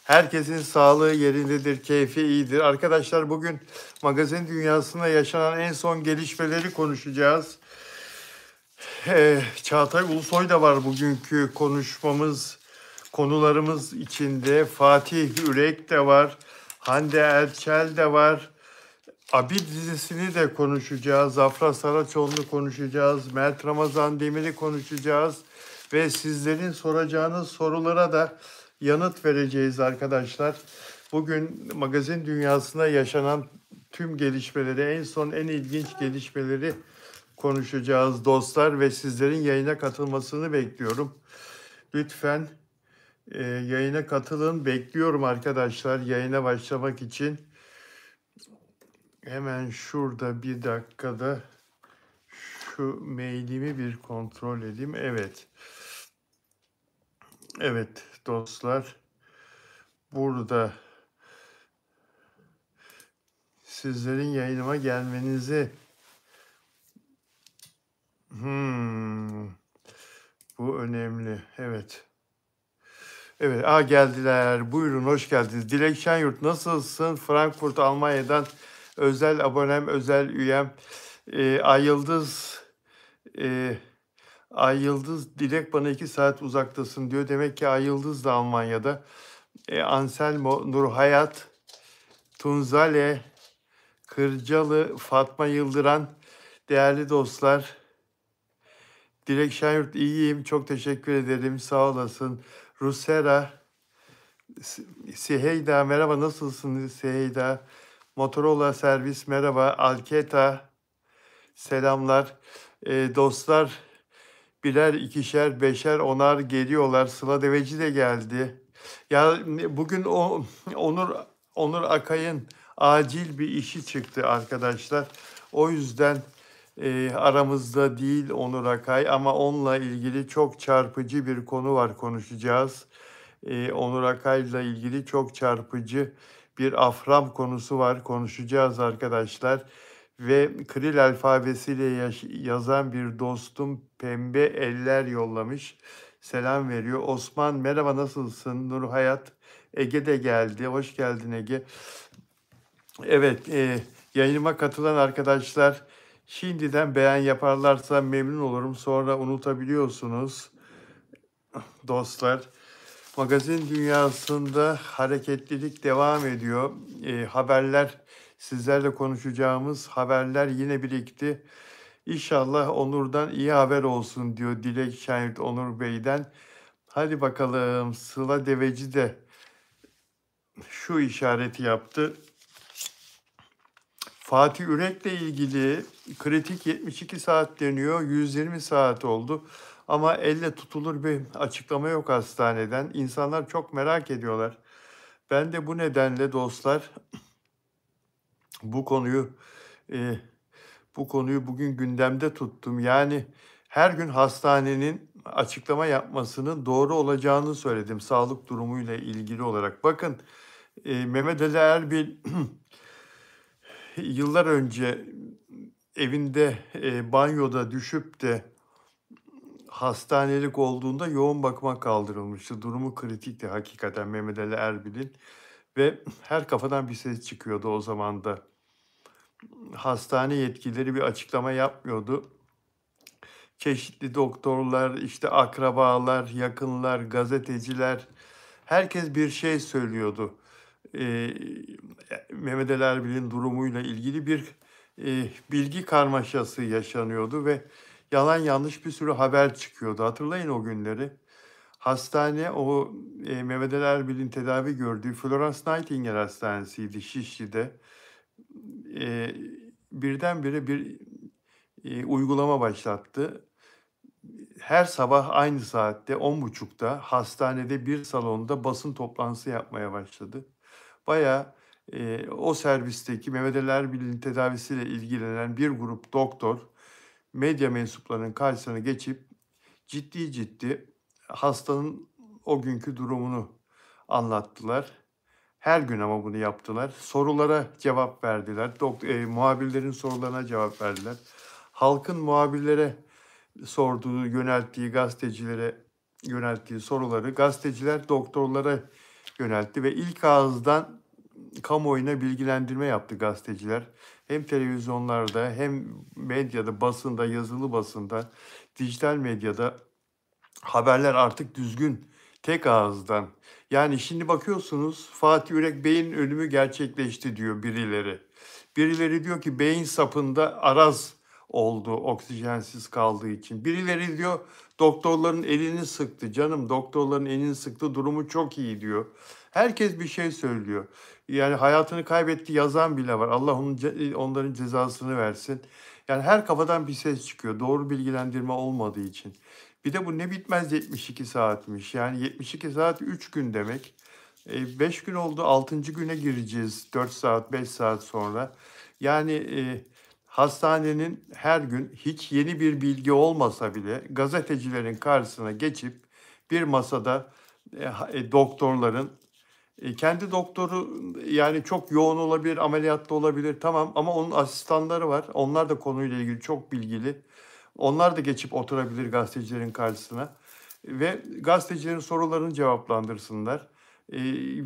Herkesin sağlığı yerindedir, keyfi iyidir. Arkadaşlar bugün magazin dünyasında yaşanan en son gelişmeleri konuşacağız. Çağatay Ulusoy da var bugünkü konularımız içinde. Fatih Ürek de var, Hande Erçel de var. Abi dizisini de konuşacağız, Afra Saraçoğlu'nu konuşacağız, Mert Ramazan Demir'i konuşacağız ve sizlerin soracağınız sorulara da yanıt vereceğiz arkadaşlar. Bugün magazin dünyasında yaşanan tüm gelişmeleri, en son en ilginç gelişmeleri konuşacağız dostlar ve sizlerin yayına katılmasını bekliyorum. Lütfen yayına katılın, bekliyorum arkadaşlar yayına başlamak için. Hemen şurada bir dakikada şu mailimi bir kontrol edeyim. Evet. Evet dostlar. Burada sizlerin yayınıma gelmenizi bu önemli. Evet. Evet, geldiler. Buyurun, hoş geldiniz. Dilek Şenyurt, nasılsın? Frankfurt, Almanya'dan özel abonem, özel üyem. Ay Yıldız, Dilek bana 2 saat uzaktasın diyor. Demek ki Ay Yıldız da Almanya'da. Anselmo, Nur Hayat, Tunzale, Kırcalı, Fatma Yıldıran, değerli dostlar. Dilek Şenyurt, iyiyim, çok teşekkür ederim, sağ olasın. Rusera, Siheyda, merhaba, nasılsınız Siheyda? Motorola Servis, merhaba. Alketa, selamlar. Dostlar, birer, ikişer, beşer, onar geliyorlar. Sıla Deveci de geldi. Ya bugün Onur Akay'ın acil bir işi çıktı arkadaşlar. O yüzden aramızda değil Onur Akay ama onunla ilgili çok çarpıcı bir konu var, konuşacağız. Onur Akay'la ilgili çok çarpıcı bir afram konusu var, konuşacağız arkadaşlar. Ve Kiril alfabesiyle yazan bir dostum pembe eller yollamış. Selam veriyor. Osman, merhaba, nasılsın? Nur Hayat, Ege de geldi. Hoş geldin Ege. Evet, yayınıma katılan arkadaşlar şimdiden beğen yaparlarsa memnun olurum. Sonra unutabiliyorsunuz dostlar. Magazin dünyasında hareketlilik devam ediyor. Haberler, sizlerle konuşacağımız haberler yine birikti. İnşallah Onur'dan iyi haber olsun diyor Dilek Şenyurt Onur Bey'den. Hadi bakalım, Sıla Deveci de şu işareti yaptı. Fatih Ürek'le ilgili kritik 72 saat deniyor, 120 saat oldu. Ama elle tutulur bir açıklama yok hastaneden. İnsanlar çok merak ediyorlar. Ben de bu nedenle dostlar bu konuyu bugün gündemde tuttum. Yani her gün hastanenin açıklama yapmasının doğru olacağını söyledim sağlık durumuyla ilgili olarak. Bakın Mehmet Ali Erbil yıllar önce evinde banyoda düşüp de hastanelik olduğunda yoğun bakıma kaldırılmıştı. Durumu kritikti hakikaten Mehmet Ali Erbil'in ve her kafadan bir ses çıkıyordu o zaman da. Hastane yetkilileri bir açıklama yapmıyordu. Çeşitli doktorlar, işte akrabalar, yakınlar, gazeteciler, herkes bir şey söylüyordu. Mehmet Ali Erbil'in durumuyla ilgili bir bilgi karmaşası yaşanıyordu ve yalan yanlış bir sürü haber çıkıyordu. Hatırlayın o günleri. Hastane Mehmet Ali Erbil'in tedavi gördüğü Florence Nightingale Hastanesi'ydi Şişli'de. Birdenbire bir uygulama başlattı. Her sabah aynı saatte 10.30'da hastanede bir salonda basın toplantısı yapmaya başladı. Bayağı o servisteki Mehmet Ali Erbil'in tedavisiyle ilgilenen bir grup doktor medya mensuplarının karşısına geçip ciddi hastanın o günkü durumunu anlattılar. Her gün ama bunu yaptılar. Sorulara cevap verdiler. Muhabirlerin sorularına cevap verdiler. Halkın muhabirlere yönelttiği, gazetecilere yönelttiği soruları gazeteciler doktorlara yöneltti ve ilk ağızdan kamuoyuna bilgilendirme yaptı gazeteciler. Hem televizyonlarda hem medyada, basında, yazılı basında, dijital medyada haberler artık düzgün, tek ağızdan. Yani şimdi bakıyorsunuz Fatih Yürek Bey'in ölümü gerçekleşti diyor birileri. Birileri diyor ki beyin sapında araz oldu oksijensiz kaldığı için. Birileri diyor doktorların elini sıktı. Canım doktorların elini sıktı, durumu çok iyi diyor. Herkes bir şey söylüyor. Yani hayatını kaybetti yazan bile var. Allah onların cezasını versin. Yani her kafadan bir ses çıkıyor. Doğru bilgilendirme olmadığı için. Bir de bu ne bitmez 72 saatmiş. Yani 72 saat 3 gün demek. 5 gün oldu, 6. güne gireceğiz 4 saat, 5 saat sonra. Yani hastanenin her gün hiç yeni bir bilgi olmasa bile gazetecilerin karşısına geçip bir masada doktorların, kendi doktoru yani çok yoğun olabilir, ameliyatta olabilir tamam ama onun asistanları var. Onlar da konuyla ilgili çok bilgili. Onlar da geçip oturabilir gazetecilerin karşısına ve gazetecilerin sorularını cevaplandırsınlar.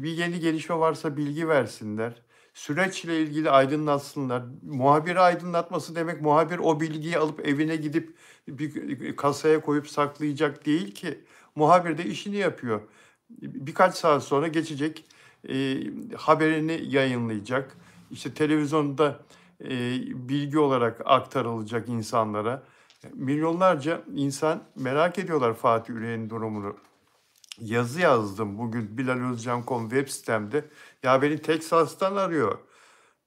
Bir yeni gelişme varsa bilgi versinler. Süreçle ilgili aydınlatsınlar. Muhabiri aydınlatması demek muhabir o bilgiyi alıp evine gidip bir kasaya koyup saklayacak değil ki. Muhabir de işini yapıyor. Birkaç saat sonra geçecek, haberini yayınlayacak. İşte televizyonda bilgi olarak aktarılacak insanlara. Milyonlarca insan merak ediyorlar Fatih Ürek'in durumunu. Yazı yazdım bugün bilalozcan.com web sitemde. Ya beni Teksas'tan arıyor.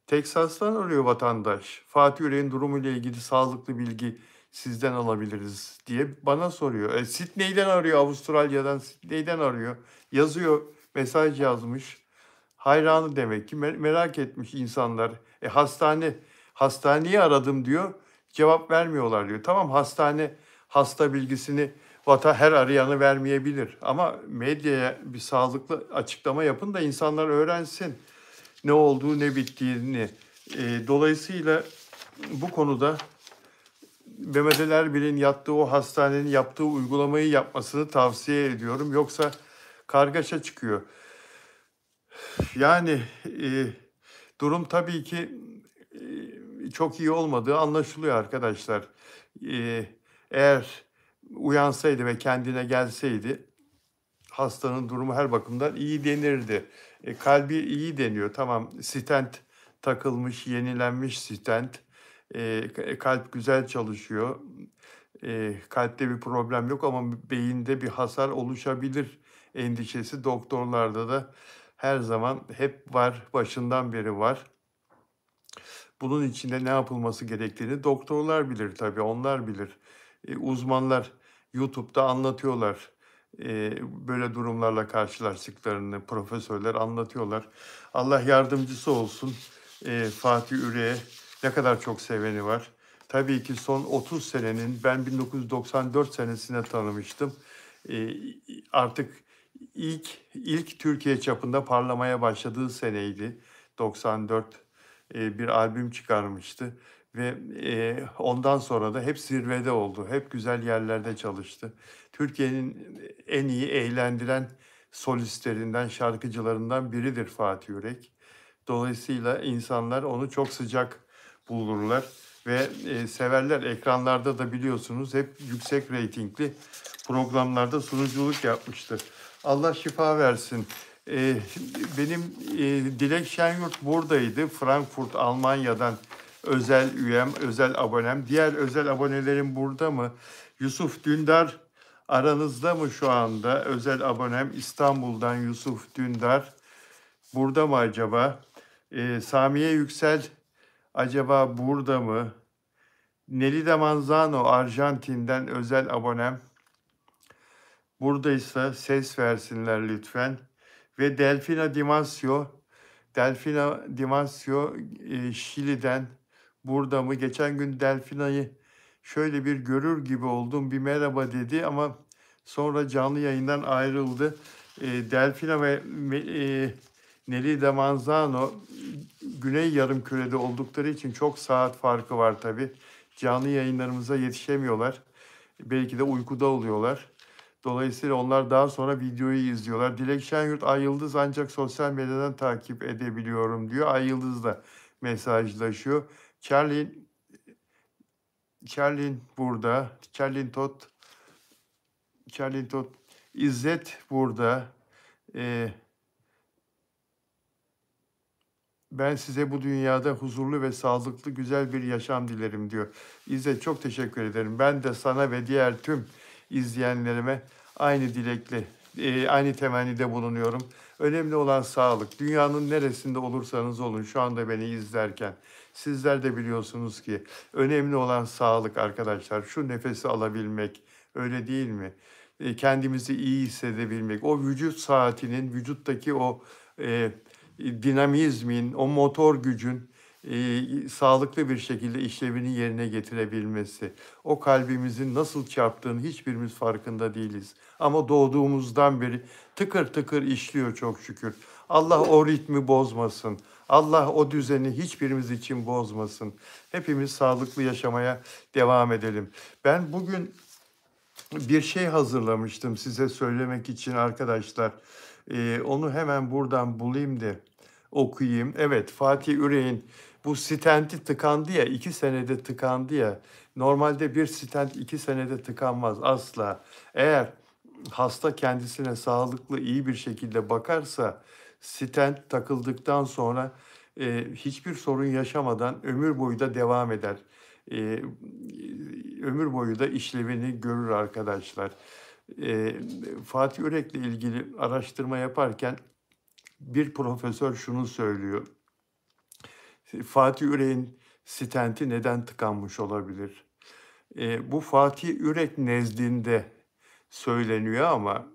Teksas'tan arıyor vatandaş. Fatih Ürek'in durumuyla ilgili sağlıklı bilgi sizden alabiliriz diye bana soruyor. Sydney'den arıyor, Avustralya'dan, Sydney'den arıyor. Yazıyor, mesaj yazmış. Hayranı demek ki merak etmiş insanlar. Hastaneyi aradım diyor. Cevap vermiyorlar diyor. Tamam hastane hasta bilgisini her arayanı vermeyebilir. Ama medyaya bir sağlıklı açıklama yapın da insanlar öğrensin ne olduğu ne bittiğini. Dolayısıyla bu konuda Mehmet Ali Erbil'in yattığı o hastanenin yaptığı uygulamayı yapmasını tavsiye ediyorum. Yoksa kargaşa çıkıyor. Yani durum tabii ki çok iyi olmadığı anlaşılıyor arkadaşlar. Eğer uyansaydı ve kendine gelseydi hastanın durumu her bakımdan iyi denirdi. Kalbi iyi deniyor. Tamam stent takılmış, yenilenmiş stent. Kalp güzel çalışıyor. Kalpte bir problem yok ama beyinde bir hasar oluşabilir endişesi doktorlarda da her zaman hep var, başından beri var. Bunun içinde ne yapılması gerektiğini doktorlar bilir tabii, onlar bilir. Uzmanlar YouTube'da anlatıyorlar. Böyle durumlarla karşılaştıklarını profesörler anlatıyorlar. Allah yardımcısı olsun. Fatih Ürek'e ne kadar çok seveni var. Tabii ki son 30 senenin ben 1994 senesine tanımıştım. Artık ilk Türkiye çapında parlamaya başladığı seneydi. 94 bir albüm çıkarmıştı ve ondan sonra da hep zirvede oldu. Hep güzel yerlerde çalıştı. Türkiye'nin en iyi eğlendiren solistlerinden, şarkıcılarından biridir Fatih Yürek. Dolayısıyla insanlar onu çok sıcak bulurlar ve severler. Ekranlarda da biliyorsunuz hep yüksek reytingli programlarda sunuculuk yapmıştı. Allah şifa versin. Benim Dilek Şenyurt buradaydı. Frankfurt, Almanya'dan özel üyem, özel abonem. Diğer özel abonelerim burada mı? Yusuf Dündar aranızda mı şu anda? Özel abonem İstanbul'dan Yusuf Dündar. Burada mı acaba? Samiye Yüksel acaba burada mı? Nelida Manzano Arjantin'den özel abonem. Buradaysa ses versinler lütfen. Ve Delfina Dimasio Şili'den burada mı? Geçen gün Delfina'yı şöyle bir görür gibi oldum. Bir merhaba dedi ama sonra canlı yayından ayrıldı. Delfina ve Nelida Manzano Güney Yarımküre'de oldukları için çok saat farkı var tabii. Canlı yayınlarımıza yetişemiyorlar. Belki de uykuda oluyorlar. Dolayısıyla onlar daha sonra videoyu izliyorlar. Dilek Şenyurt, Ay Yıldız ancak sosyal medyadan takip edebiliyorum diyor. Ay Yıldız da mesajlaşıyor. Charlin burada. Charlin Tot. İzzet burada. Ee, Ben size bu dünyada huzurlu ve sağlıklı güzel bir yaşam dilerim diyor. İzzet, çok teşekkür ederim. Ben de sana ve diğer tüm izleyenlerime aynı dilekle, aynı temennide bulunuyorum. Önemli olan sağlık. Dünyanın neresinde olursanız olun şu anda beni izlerken. Sizler de biliyorsunuz ki önemli olan sağlık arkadaşlar. Şu nefesi alabilmek, öyle değil mi? Kendimizi iyi hissedebilmek, o vücut saatinin, vücuttaki o dinamizmin, o motor gücün sağlıklı bir şekilde işlevini yerine getirebilmesi, o kalbimizin nasıl çarptığını hiçbirimiz farkında değiliz. Ama doğduğumuzdan beri tıkır tıkır işliyor çok şükür. Allah o ritmi bozmasın. Allah o düzeni hiçbirimiz için bozmasın. Hepimiz sağlıklı yaşamaya devam edelim. Ben bugün bir şey hazırlamıştım size söylemek için arkadaşlar. Onu hemen buradan bulayım da okuyayım. Evet, Fatih Ürek'in bu stenti tıkandı ya, 2 senede tıkandı ya. Normalde bir stent 2 senede tıkanmaz asla. Eğer hasta kendisine sağlıklı, iyi bir şekilde bakarsa stent takıldıktan sonra hiçbir sorun yaşamadan ömür boyu da devam eder. E, Ömür boyu da işlevini görür arkadaşlar. Fatih Ürek'le ilgili araştırma yaparken bir profesör şunu söylüyor. Fatih Ürek'in stenti neden tıkanmış olabilir? Bu Fatih Ürek nezdinde söyleniyor ama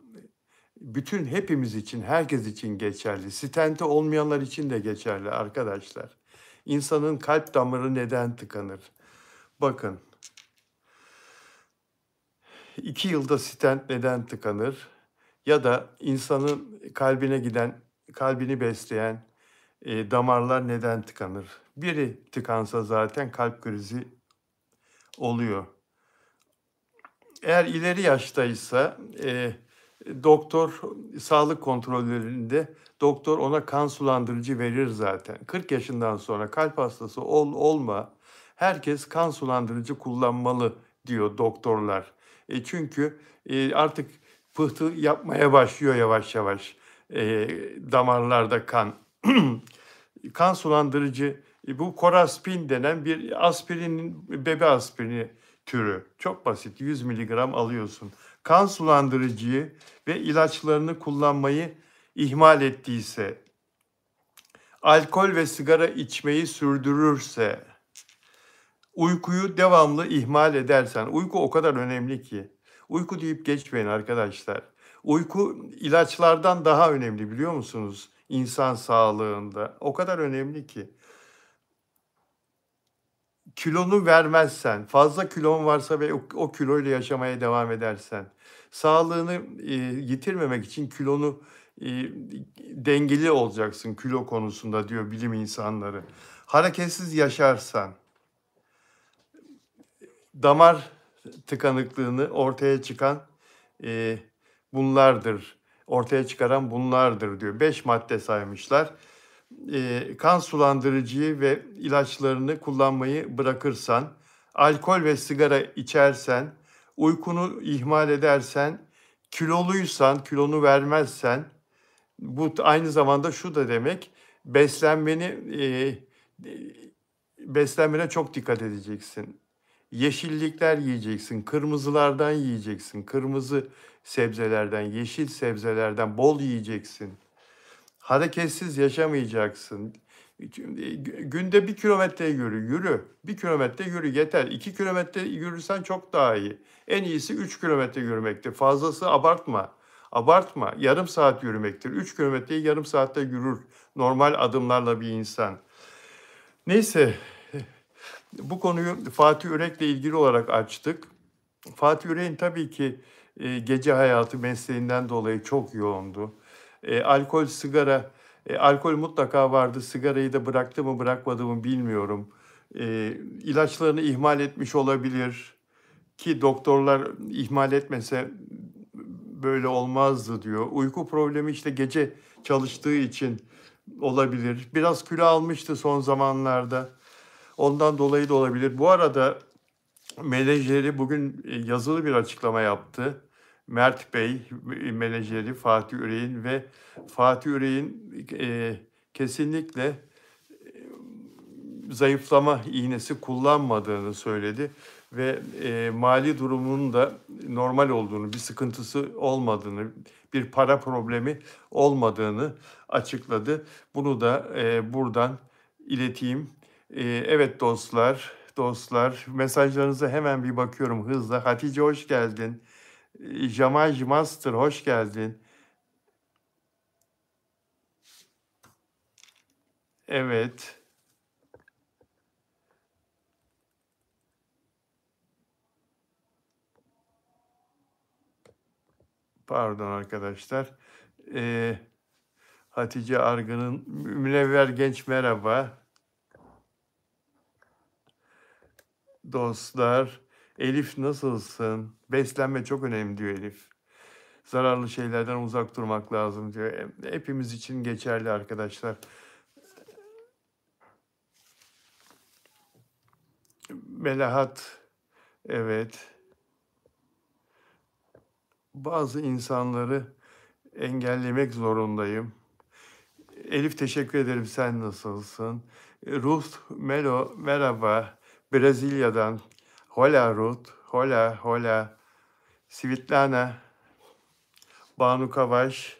bütün hepimiz için, herkes için geçerli. Stenti olmayanlar için de geçerli arkadaşlar. İnsanın kalp damarı neden tıkanır? Bakın, 2 yılda stent neden tıkanır? Ya da insanın kalbine giden, kalbini besleyen damarlar neden tıkanır? Biri tıkansa zaten kalp krizi oluyor. Eğer ileri yaştaysa doktor sağlık kontrollerinde doktor ona kan sulandırıcı verir zaten. 40 yaşından sonra kalp hastası olma, herkes kan sulandırıcı kullanmalı diyor doktorlar. Çünkü artık pıhtı yapmaya başlıyor yavaş yavaş damarlarda kan. Kan sulandırıcı, bu Coraspin denen bir aspirinin, bebe aspirini türü. Çok basit, 100 miligram alıyorsun. Kan sulandırıcıyı ve ilaçlarını kullanmayı ihmal ettiyse, alkol ve sigara içmeyi sürdürürse, uykuyu devamlı ihmal edersen, uyku o kadar önemli ki. Uyku deyip geçmeyin arkadaşlar. Uyku ilaçlardan daha önemli, biliyor musunuz? İnsan sağlığında. O kadar önemli ki. Kilonu vermezsen, fazla kilon varsa ve o kiloyla yaşamaya devam edersen, sağlığını yitirmemek için kilonu dengeli olacaksın kilo konusunda diyor bilim insanları. Hareketsiz yaşarsan, damar tıkanıklığını ortaya çıkan bunlardır. Ortaya çıkaran bunlardır diyor. 5 madde saymışlar. Kan sulandırıcıyı ve ilaçlarını kullanmayı bırakırsan, alkol ve sigara içersen, uykunu ihmal edersen, kiloluysan, kilonu vermezsen, bu aynı zamanda şu da demek, beslenmene çok dikkat edeceksin. Yeşillikler yiyeceksin, kırmızılardan yiyeceksin, kırmızı sebzelerden, yeşil sebzelerden bol yiyeceksin. Hareketsiz yaşamayacaksın. Günde 1 kilometre yürü. 1 kilometre yürü yeter. 2 kilometre yürürsen çok daha iyi. En iyisi 3 kilometre yürümektir. Fazlası abartma. Abartma. Yarım saat yürümektir. 3 kilometreyi yarım saatte yürür. Normal adımlarla bir insan. Neyse, bu konuyu Fatih Ürek'le ilgili olarak açtık. Fatih Ürek'in tabii ki gece hayatı mesleğinden dolayı çok yoğundu. Alkol, sigara, alkol mutlaka vardı. Sigarayı da bıraktı mı bırakmadı mı bilmiyorum. İlaçlarını ihmal etmiş olabilir ki doktorlar ihmal etmese böyle olmazdı diyor. Uyku problemi işte gece çalıştığı için olabilir. Biraz kilo almıştı son zamanlarda. Ondan dolayı da olabilir. Bu arada menajeri bugün yazılı bir açıklama yaptı. Mert Bey, menajeri Fatih Ürek'in ve Fatih Ürek'in kesinlikle zayıflama iğnesi kullanmadığını söyledi ve mali durumunun da normal olduğunu, bir sıkıntısı olmadığını, bir para problemi olmadığını açıkladı. Bunu da buradan ileteyim. Evet dostlar, mesajlarınıza hemen bir bakıyorum hızla. Hatice hoş geldin. Jamal Master hoş geldin. Evet. Pardon arkadaşlar. Hatice Argın'ın Münevver Genç merhaba. Dostlar. Elif nasılsın? Beslenme çok önemli diyor Elif. Zararlı şeylerden uzak durmak lazım diyor. Hepimiz için geçerli arkadaşlar. Melahat, evet. Bazı insanları engellemek zorundayım. Elif teşekkür ederim. Sen nasılsın? Ruth Melo merhaba. Brezilya'dan. Hola Ruth. Hola, hola. Svitlana, Banu Kavaş,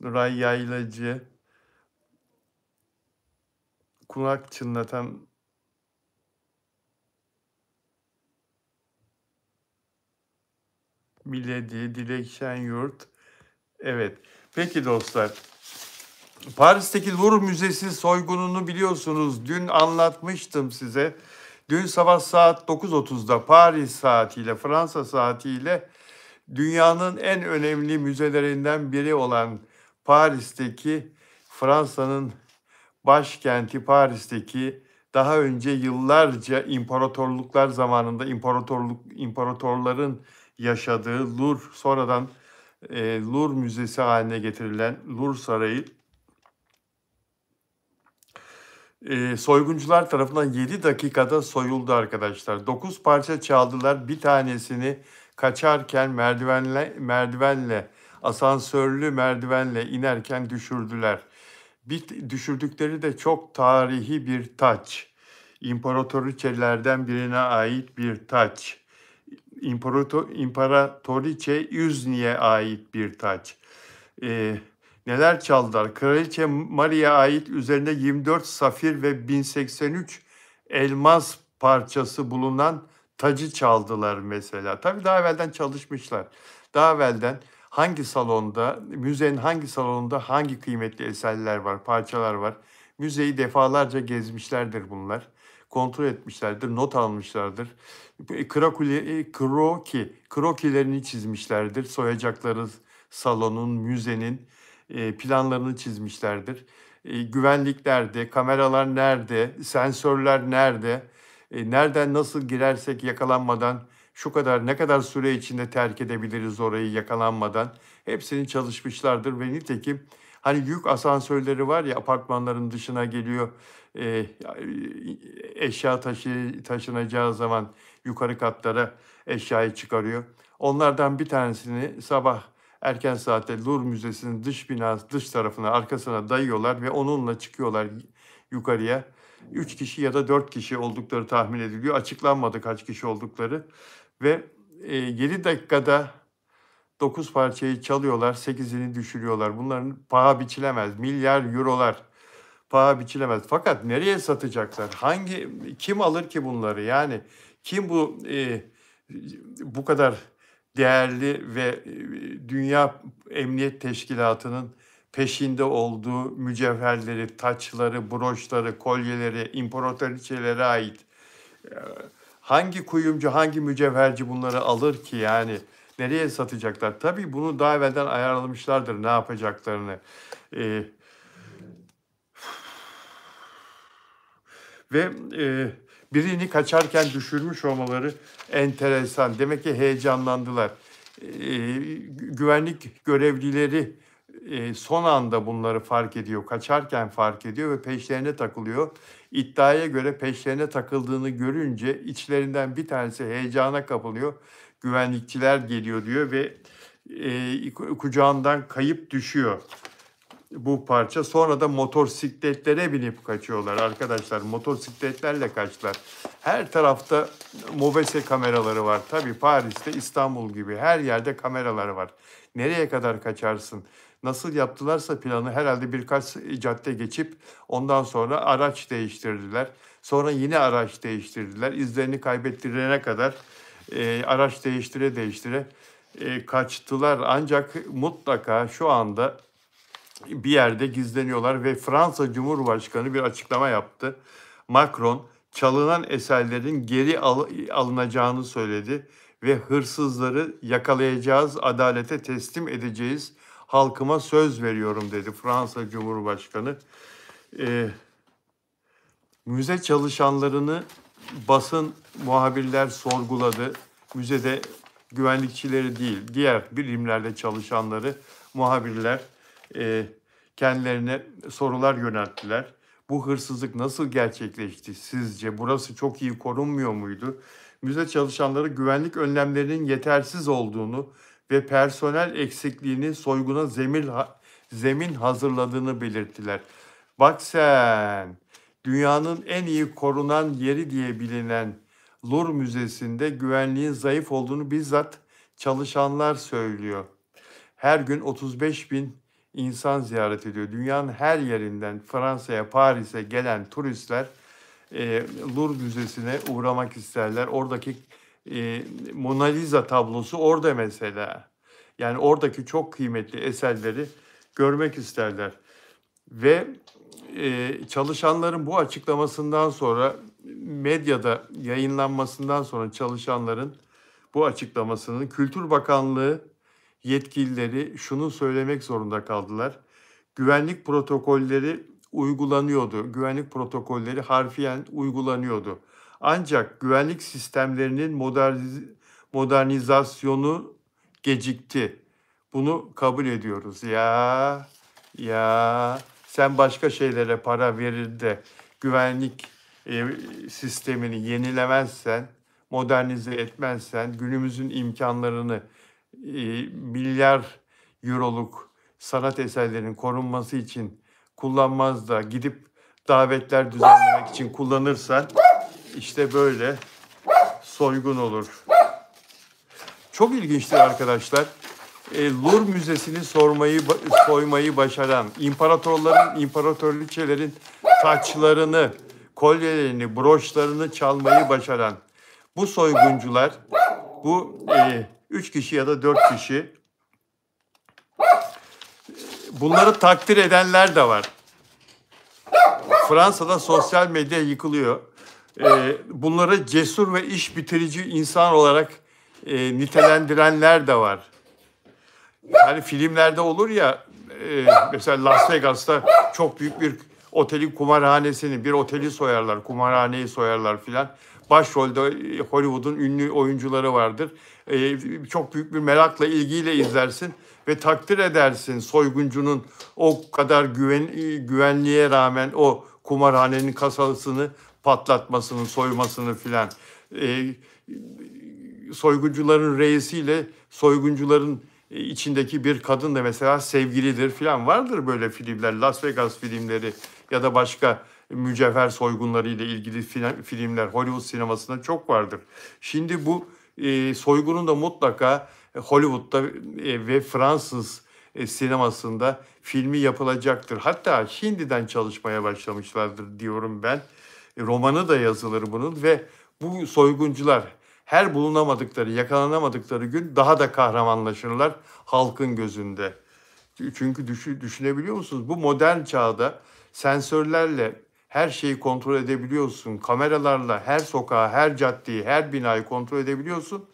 Nuray Yaylacı, kulak çınlatan Miledi, Dilek Şenyurt. Evet. Peki dostlar. Paris'teki Louvre Müzesi soygununu biliyorsunuz. Dün anlatmıştım size. Dün sabah saat 9.30'da Paris saatiyle, Fransa saatiyle dünyanın en önemli müzelerinden biri olan Paris'teki, Fransa'nın başkenti Paris'teki, daha önce yıllarca imparatorluklar zamanında imparatorların yaşadığı Louvre, sonradan Louvre Müzesi haline getirilen Louvre Sarayı soyguncular tarafından 7 dakikada soyuldu arkadaşlar. 9 parça çaldılar. Bir tanesini kaçarken merdivenle, asansörlü merdivenle inerken düşürdüler. Düşürdükleri de çok tarihi bir taç. İmparatoriçelerden birine ait bir taç. İmparatoriçe Üzni'ye ait bir taç. Neler çaldılar? Kraliçe Maria'ya ait üzerinde 24 safir ve 1083 elmas parçası bulunan tacı çaldılar mesela. Tabii daha evvelden çalışmışlar. Daha evvelden hangi salonda, müzenin hangi salonunda hangi kıymetli eserler var, parçalar var. Müzeyi defalarca gezmişlerdir bunlar. Kontrol etmişlerdir, not almışlardır. Krokilerini çizmişlerdir. Soyacakları salonun, müzenin planlarını çizmişlerdir. Güvenlik nerede, kameralar nerede, sensörler nerede, nereden nasıl girersek yakalanmadan şu kadar ne kadar süre içinde terk edebiliriz orayı yakalanmadan hepsini çalışmışlardır ve nitekim hani yük asansörleri var ya apartmanların dışına geliyor eşya taşınacağı zaman yukarı katlara eşyayı çıkarıyor. Onlardan bir tanesini sabah erken saatte Louvre Müzesi'nin dış tarafına, arkasına dayıyorlar ve onunla çıkıyorlar yukarıya. 3 kişi ya da 4 kişi oldukları tahmin ediliyor. Açıklanmadı kaç kişi oldukları. Ve 7 dakikada 9 parçayı çalıyorlar, 8'ini düşürüyorlar. Bunların paha biçilemez. Milyar eurolar paha biçilemez. Fakat nereye satacaklar? Kim alır ki bunları? Yani kim bu kadar değerli ve Dünya Emniyet Teşkilatı'nın peşinde olduğu mücevherleri, taçları, broşları, kolyeleri, imparatoriçelere ait hangi kuyumcu, hangi mücevherci bunları alır ki yani? Nereye satacaklar? Tabii bunu daha evvelden ayarlamışlardır ne yapacaklarını. Ve birini kaçarken düşürmüş olmaları enteresan. Demek ki heyecanlandılar. güvenlik görevlileri son anda bunları fark ediyor, kaçarken fark ediyor ve peşlerine takılıyor. İddiaya göre peşlerine takıldığını görünce içlerinden bir tanesi heyecana kapılıyor. Güvenlikçiler geliyor diyor ve kucağından kayıp düşüyor bu parça. Sonra da motosikletlere binip kaçıyorlar arkadaşlar. Motosikletlerle kaçtılar. Her tarafta mobese kameraları var. Tabii Paris'te, İstanbul gibi her yerde kameralar var. Nereye kadar kaçarsın? Nasıl yaptılarsa planı herhalde birkaç cadde geçip ondan sonra araç değiştirdiler. Sonra yine araç değiştirdiler. İzlerini kaybettirene kadar araç değiştire kaçtılar. Ancak mutlaka şu anda bir yerde gizleniyorlar ve Fransa Cumhurbaşkanı bir açıklama yaptı. Macron çalınan eserlerin geri alınacağını söyledi ve hırsızları yakalayacağız, adalete teslim edeceğiz, halkıma söz veriyorum dedi Fransa Cumhurbaşkanı. Müze çalışanlarını basın muhabirler sorguladı. Müzede güvenlikçileri değil, diğer birimlerde çalışanları, muhabirler kendilerine sorular yönelttiler. Bu hırsızlık nasıl gerçekleşti sizce? Burası çok iyi korunmuyor muydu? Müze çalışanları güvenlik önlemlerinin yetersiz olduğunu ve personel eksikliğini soyguna zemin hazırladığını belirttiler. Bak sen, dünyanın en iyi korunan yeri diye bilinen Louvre Müzesi'nde güvenliğin zayıf olduğunu bizzat çalışanlar söylüyor. Her gün 35 bin insan ziyaret ediyor. Dünyanın her yerinden Fransa'ya, Paris'e gelen turistler Louvre Müzesi'ne uğramak isterler. Oradaki Mona Lisa tablosu orada mesela. Yani oradaki çok kıymetli eserleri görmek isterler. Ve çalışanların bu açıklamasından sonra, medyada yayınlanmasından sonra çalışanların bu açıklamasının Kültür Bakanlığı yetkilileri şunu söylemek zorunda kaldılar. Güvenlik protokolleri uygulanıyordu. Güvenlik protokolleri harfiyen uygulanıyordu. Ancak güvenlik sistemlerinin modernizasyonu gecikti. Bunu kabul ediyoruz. Ya sen başka şeylere para verir de güvenlik sistemini yenilemezsen, modernize etmezsen, günümüzün imkanlarını milyar euroluk sanat eserlerinin korunması için kullanmaz da gidip davetler düzenlemek için kullanırsan işte böyle soygun olur. Çok ilginçtir arkadaşlar. Louvre Müzesi'ni soymayı başaran, imparatorların, imparatoriçelerin taçlarını, kolyelerini, broşlarını çalmayı başaran bu soyguncular, bu 3 kişi ya da 4 kişi, bunları takdir edenler de var. Fransa'da sosyal medya yıkılıyor. Bunları cesur ve iş bitirici insan olarak nitelendirenler de var. Hani filmlerde olur ya, mesela Las Vegas'ta çok büyük bir otelin kumarhanesini, bir oteli soyarlar, kumarhaneyi soyarlar filan. Başrolde Hollywood'un ünlü oyuncuları vardır. Çok büyük bir merakla, ilgiyle izlersin ve takdir edersin soyguncunun o kadar güvenliğe rağmen o kumarhanenin kasasını patlatmasını, soymasını filan. Soyguncuların reisiyle soyguncuların içindeki bir kadın da mesela sevgilidir filan, vardır böyle filmler, Las Vegas filmleri ya da başka mücevher soygunları ile ilgili filmler Hollywood sinemasında çok vardır. Şimdi bu soygunun da mutlaka Hollywood'da ve Fransız sinemasında filmi yapılacaktır. Hatta şimdiden çalışmaya başlamışlardır diyorum ben. Romanı da yazılır bunun ve bu soyguncular her bulunamadıkları, yakalanamadıkları gün daha da kahramanlaşırlar halkın gözünde. Çünkü düşünebiliyor musunuz? Bu modern çağda sensörlerle her şeyi kontrol edebiliyorsun. Kameralarla her sokağı, her caddeyi, her binayı kontrol edebiliyorsun.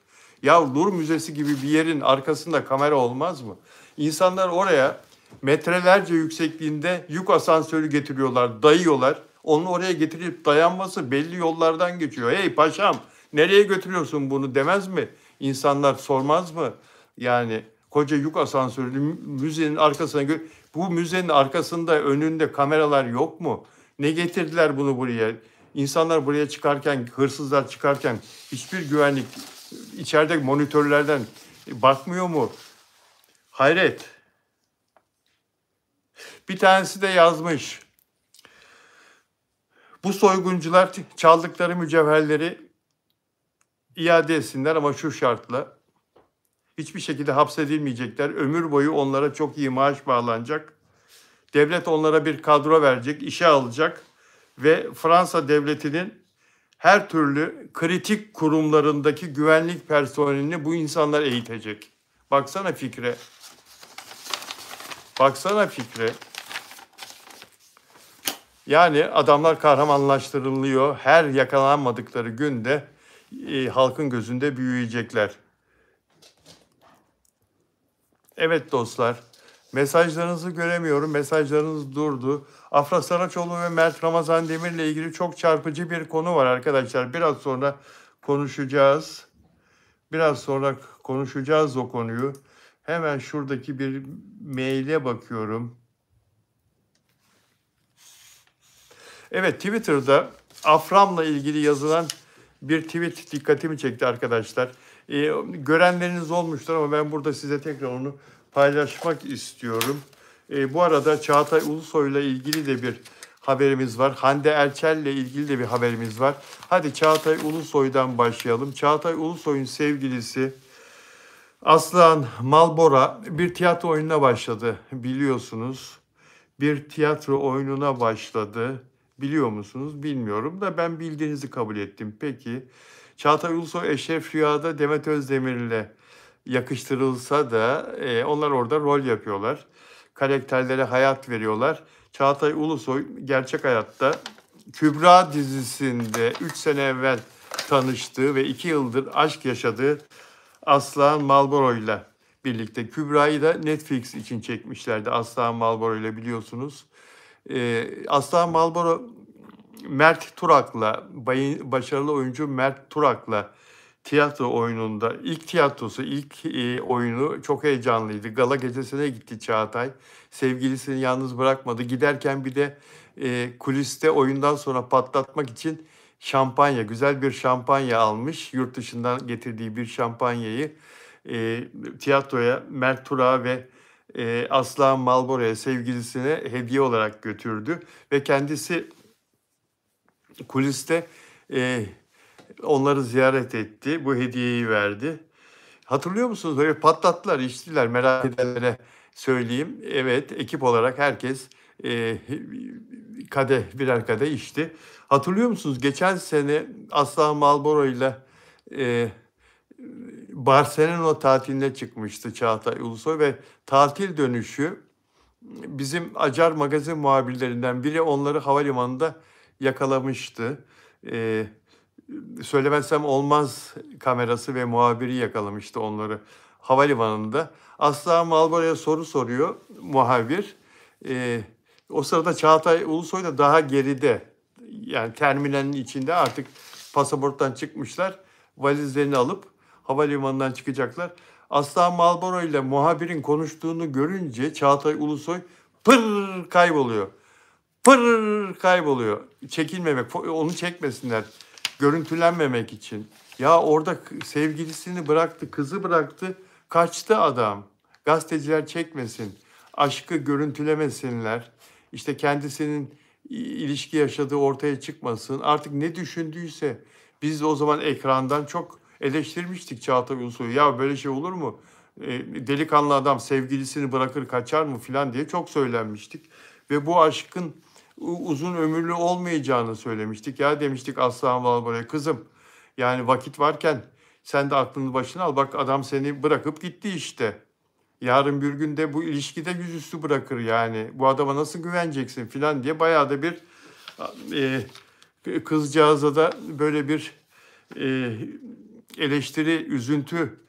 Ya Louvre Müzesi gibi bir yerin arkasında kamera olmaz mı? İnsanlar oraya metrelerce yüksekliğinde yük asansörü getiriyorlar, dayıyorlar. Onu oraya getirip dayanması belli yollardan geçiyor. Hey paşam, nereye götürüyorsun bunu demez mi? İnsanlar sormaz mı? Yani koca yük asansörü müzenin arkasına bu müzenin arkasında önünde kameralar yok mu? Ne getirdiler bunu buraya? İnsanlar buraya çıkarken, hırsızlar çıkarken hiçbir güvenlik içeride monitörlerden bakmıyor mu? Hayret. Bir tanesi de yazmış. Bu soyguncular çaldıkları mücevherleri iade etsinler ama şu şartla: hiçbir şekilde hapsedilmeyecekler. Ömür boyu onlara çok iyi maaş bağlanacak. Devlet onlara bir kadro verecek, işe alacak ve Fransa devletinin her türlü kritik kurumlarındaki güvenlik personelini bu insanlar eğitecek. Baksana fikre. Baksana fikre. Yani adamlar kahramanlaştırılıyor. Her yakalanmadıkları günde halkın gözünde büyüyecekler. Evet dostlar, mesajlarınızı göremiyorum. Mesajlarınız durdu. Afra Saraçoğlu ve Mert Ramazan Demir'le ilgili çok çarpıcı bir konu var arkadaşlar. Biraz sonra konuşacağız. Biraz sonra konuşacağız o konuyu. Hemen şuradaki bir maile bakıyorum. Evet, Twitter'da Afram'la ilgili yazılan bir tweet dikkatimi çekti arkadaşlar. Görenleriniz olmuştur ama ben burada size tekrar onu paylaşmak istiyorum. Bu arada Çağatay Ulusoy'la ilgili de bir haberimiz var. Hande Erçel'le ilgili de bir haberimiz var. Hadi Çağatay Ulusoy'dan başlayalım. Çağatay Ulusoy'un sevgilisi Aslan Malbora bir tiyatro oyununa başladı, biliyorsunuz. Bir tiyatro oyununa başladı. Biliyor musunuz? Bilmiyorum da ben bildiğinizi kabul ettim. Peki Çağatay Ulusoy Eşref Rüya'da Demet Özdemir'le yakıştırılsa da onlar orada rol yapıyorlar. Karakterlere hayat veriyorlar. Çağatay Ulusoy gerçek hayatta Kübra dizisinde 3 sene evvel tanıştığı ve 2 yıldır aşk yaşadığı Aslan Malboro ile birlikte. Kübra'yı da Netflix için çekmişlerdi Aslan Malboro ile, biliyorsunuz. Aslan Malboro Mert Turak'la, başarılı oyuncu Mert Turak'la tiyatro oyununda ilk tiyatrosu, ilk oyunu çok heyecanlıydı. Gala gecesine gitti Çağatay. Sevgilisini yalnız bırakmadı. Giderken bir de kuliste oyundan sonra patlatmak için şampanya, güzel bir şampanya almış. Yurt dışından getirdiği bir şampanyayı tiyatroya Mert Turak'a ve Aslan Malboro'ya, sevgilisine hediye olarak götürdü. Ve kendisi kuliste onları ziyaret etti. Bu hediyeyi verdi. Hatırlıyor musunuz? Böyle patlattılar, içtiler. Merak edenlere söyleyeyim. Evet, ekip olarak herkes birer kadeh içti. Hatırlıyor musunuz? Geçen sene Aslan Malboro ile Barcelona tatiline çıkmıştı Çağatay Ulusoy ve tatil dönüşü bizim Acar magazin muhabirlerinden biri onları havalimanında yakalamıştı. Söylemezsem olmaz kamerası ve muhabiri yakalamıştı onları havalimanında. Aslan Malboro'ya soru soruyor muhabir. O sırada Çağatay Ulusoy da daha geride. Yani terminalin içinde, artık pasaporttan çıkmışlar. Valizlerini alıp havalimanından çıkacaklar. Aslan Malboro ile muhabirin konuştuğunu görünce Çağatay Ulusoy pır kayboluyor. Pır kayboluyor. Çekilmemek, onu çekmesinler. Görüntülenmemek için. Ya orada sevgilisini bıraktı, kızı bıraktı, kaçtı adam. Gazeteciler çekmesin, aşkı görüntülemesinler. İşte kendisinin ilişki yaşadığı ortaya çıkmasın. Artık ne düşündüyse, biz de o zaman ekrandan çok eleştirmiştik Çağatay Ulusoy'u. Ya böyle şey olur mu? Delikanlı adam sevgilisini bırakır kaçar mı filan diye çok söylenmiştik. Ve bu aşkın uzun ömürlü olmayacağını söylemiştik. Ya demiştik Aslan Malboro'ya, kızım yani vakit varken sen de aklını başına al. Bak adam seni bırakıp gitti işte. Yarın bir gün de bu ilişkide yüzüstü bırakır yani. Bu adama nasıl güveneceksin filan diye bayağı da bir kızcağıza da böyle bir eleştiri, üzüntü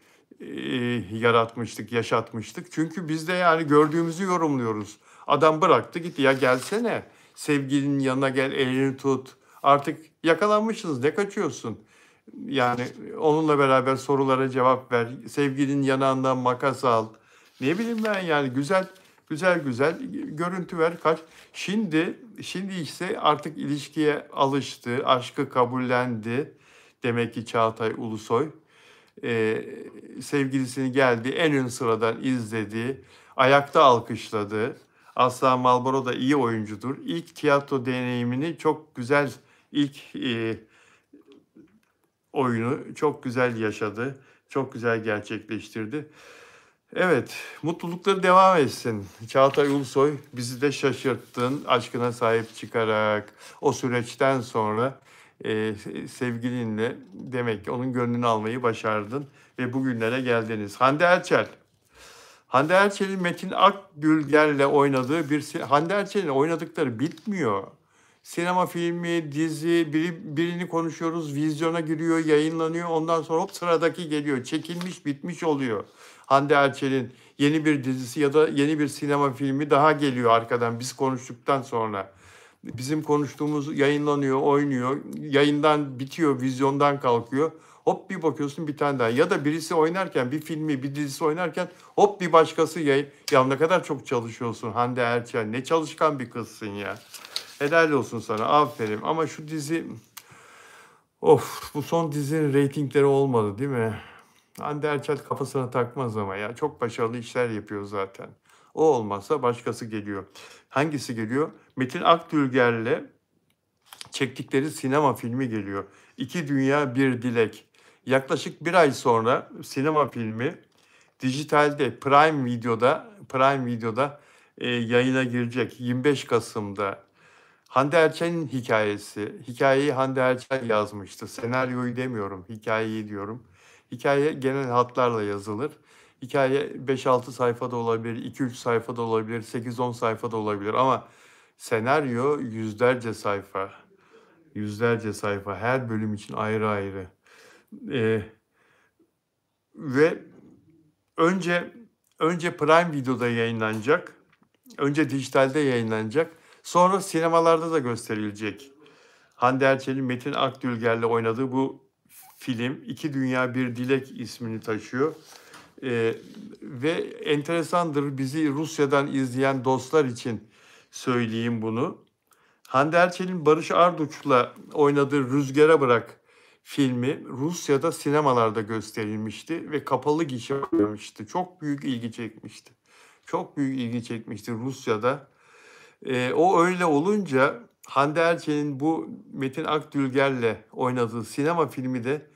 yaratmıştık, yaşatmıştık. Çünkü biz de yani gördüğümüzü yorumluyoruz. Adam bıraktı gitti, ya gelsene. Sevgilinin yanına gel, elini tut. Artık yakalanmışsınız, ne kaçıyorsun? Yani onunla beraber sorulara cevap ver. Sevgilinin yanağından makas al. Ne bileyim ben yani güzel güzel görüntü ver. Şimdi ise artık ilişkiye alıştı, aşkı kabullendi. Demek ki Çağatay Ulusoy sevgilisini geldi en ön sıradan izledi, ayakta alkışladı. Aslan Malboro da iyi oyuncudur. İlk tiyatro deneyimini çok güzel, ilk oyunu çok güzel yaşadı, çok güzel gerçekleştirdi. Evet, mutlulukları devam etsin. Çağatay Ulusoy bizi de şaşırttın, aşkına sahip çıkarak. O süreçten sonra sevgilinle demek ki onun gönlünü almayı başardın ve bugünlere geldiniz. Hande Erçel'in Metin Akgülger'le oynadığı Hande Erçel'in oynadıkları bitmiyor. Sinema filmi, dizi, birini konuşuyoruz, vizyona giriyor, yayınlanıyor. Ondan sonra hop sıradaki geliyor. Çekilmiş, bitmiş oluyor. Hande Erçel'in yeni bir dizisi ya da yeni bir sinema filmi daha geliyor arkadan biz konuştuktan sonra. Bizim konuştuğumuz yayınlanıyor, oynuyor. Yayından bitiyor, vizyondan kalkıyor. Hop bir bakıyorsun bir tane daha. Ya da birisi oynarken, bir filmi, bir dizisi oynarken hop bir başkası yayın. Ya ne kadar çok çalışıyorsun Hande Erçel. Ne çalışkan bir kızsın ya. Helal olsun sana. Aferin. Ama şu dizi... Of, bu son dizinin reytingleri olmadı değil mi? Hande Erçel kafasına takmaz ama ya. Çok başarılı işler yapıyor zaten. O olmazsa başkası geliyor. Hangisi geliyor? Metin Akdülger'le çektikleri sinema filmi geliyor. İki Dünya Bir Dilek. Yaklaşık bir ay sonra sinema filmi dijitalde Prime Video'da yayına girecek 25 Kasım'da. Hande Erçel'in hikayesi. Hikayeyi Hande Erçel yazmıştı. Senaryoyu demiyorum, hikayeyi diyorum. Hikaye genel hatlarla yazılır. Hikaye 5-6 sayfada olabilir, 2-3 sayfada olabilir, 8-10 sayfada olabilir ama senaryo yüzlerce sayfa. Yüzlerce sayfa. Her bölüm için ayrı ayrı. Ee, ve önce Prime Video'da yayınlanacak. Önce dijitalde yayınlanacak. Sonra sinemalarda da gösterilecek. Hande Erçel'in Metin Akdülger'le oynadığı bu film İki Dünya Bir Dilek ismini taşıyor. Ve enteresandır, bizi Rusya'dan izleyen dostlar için söyleyeyim bunu. Hande Erçel'in Barış Arduç'la oynadığı Rüzgara Bırak filmi Rusya'da sinemalarda gösterilmişti ve kapalı gişe oynamıştı. Çok büyük ilgi çekmişti. Çok büyük ilgi çekmişti Rusya'da. O öyle olunca Hande Erçel'in bu Metin Akdülger'le oynadığı sinema filmi de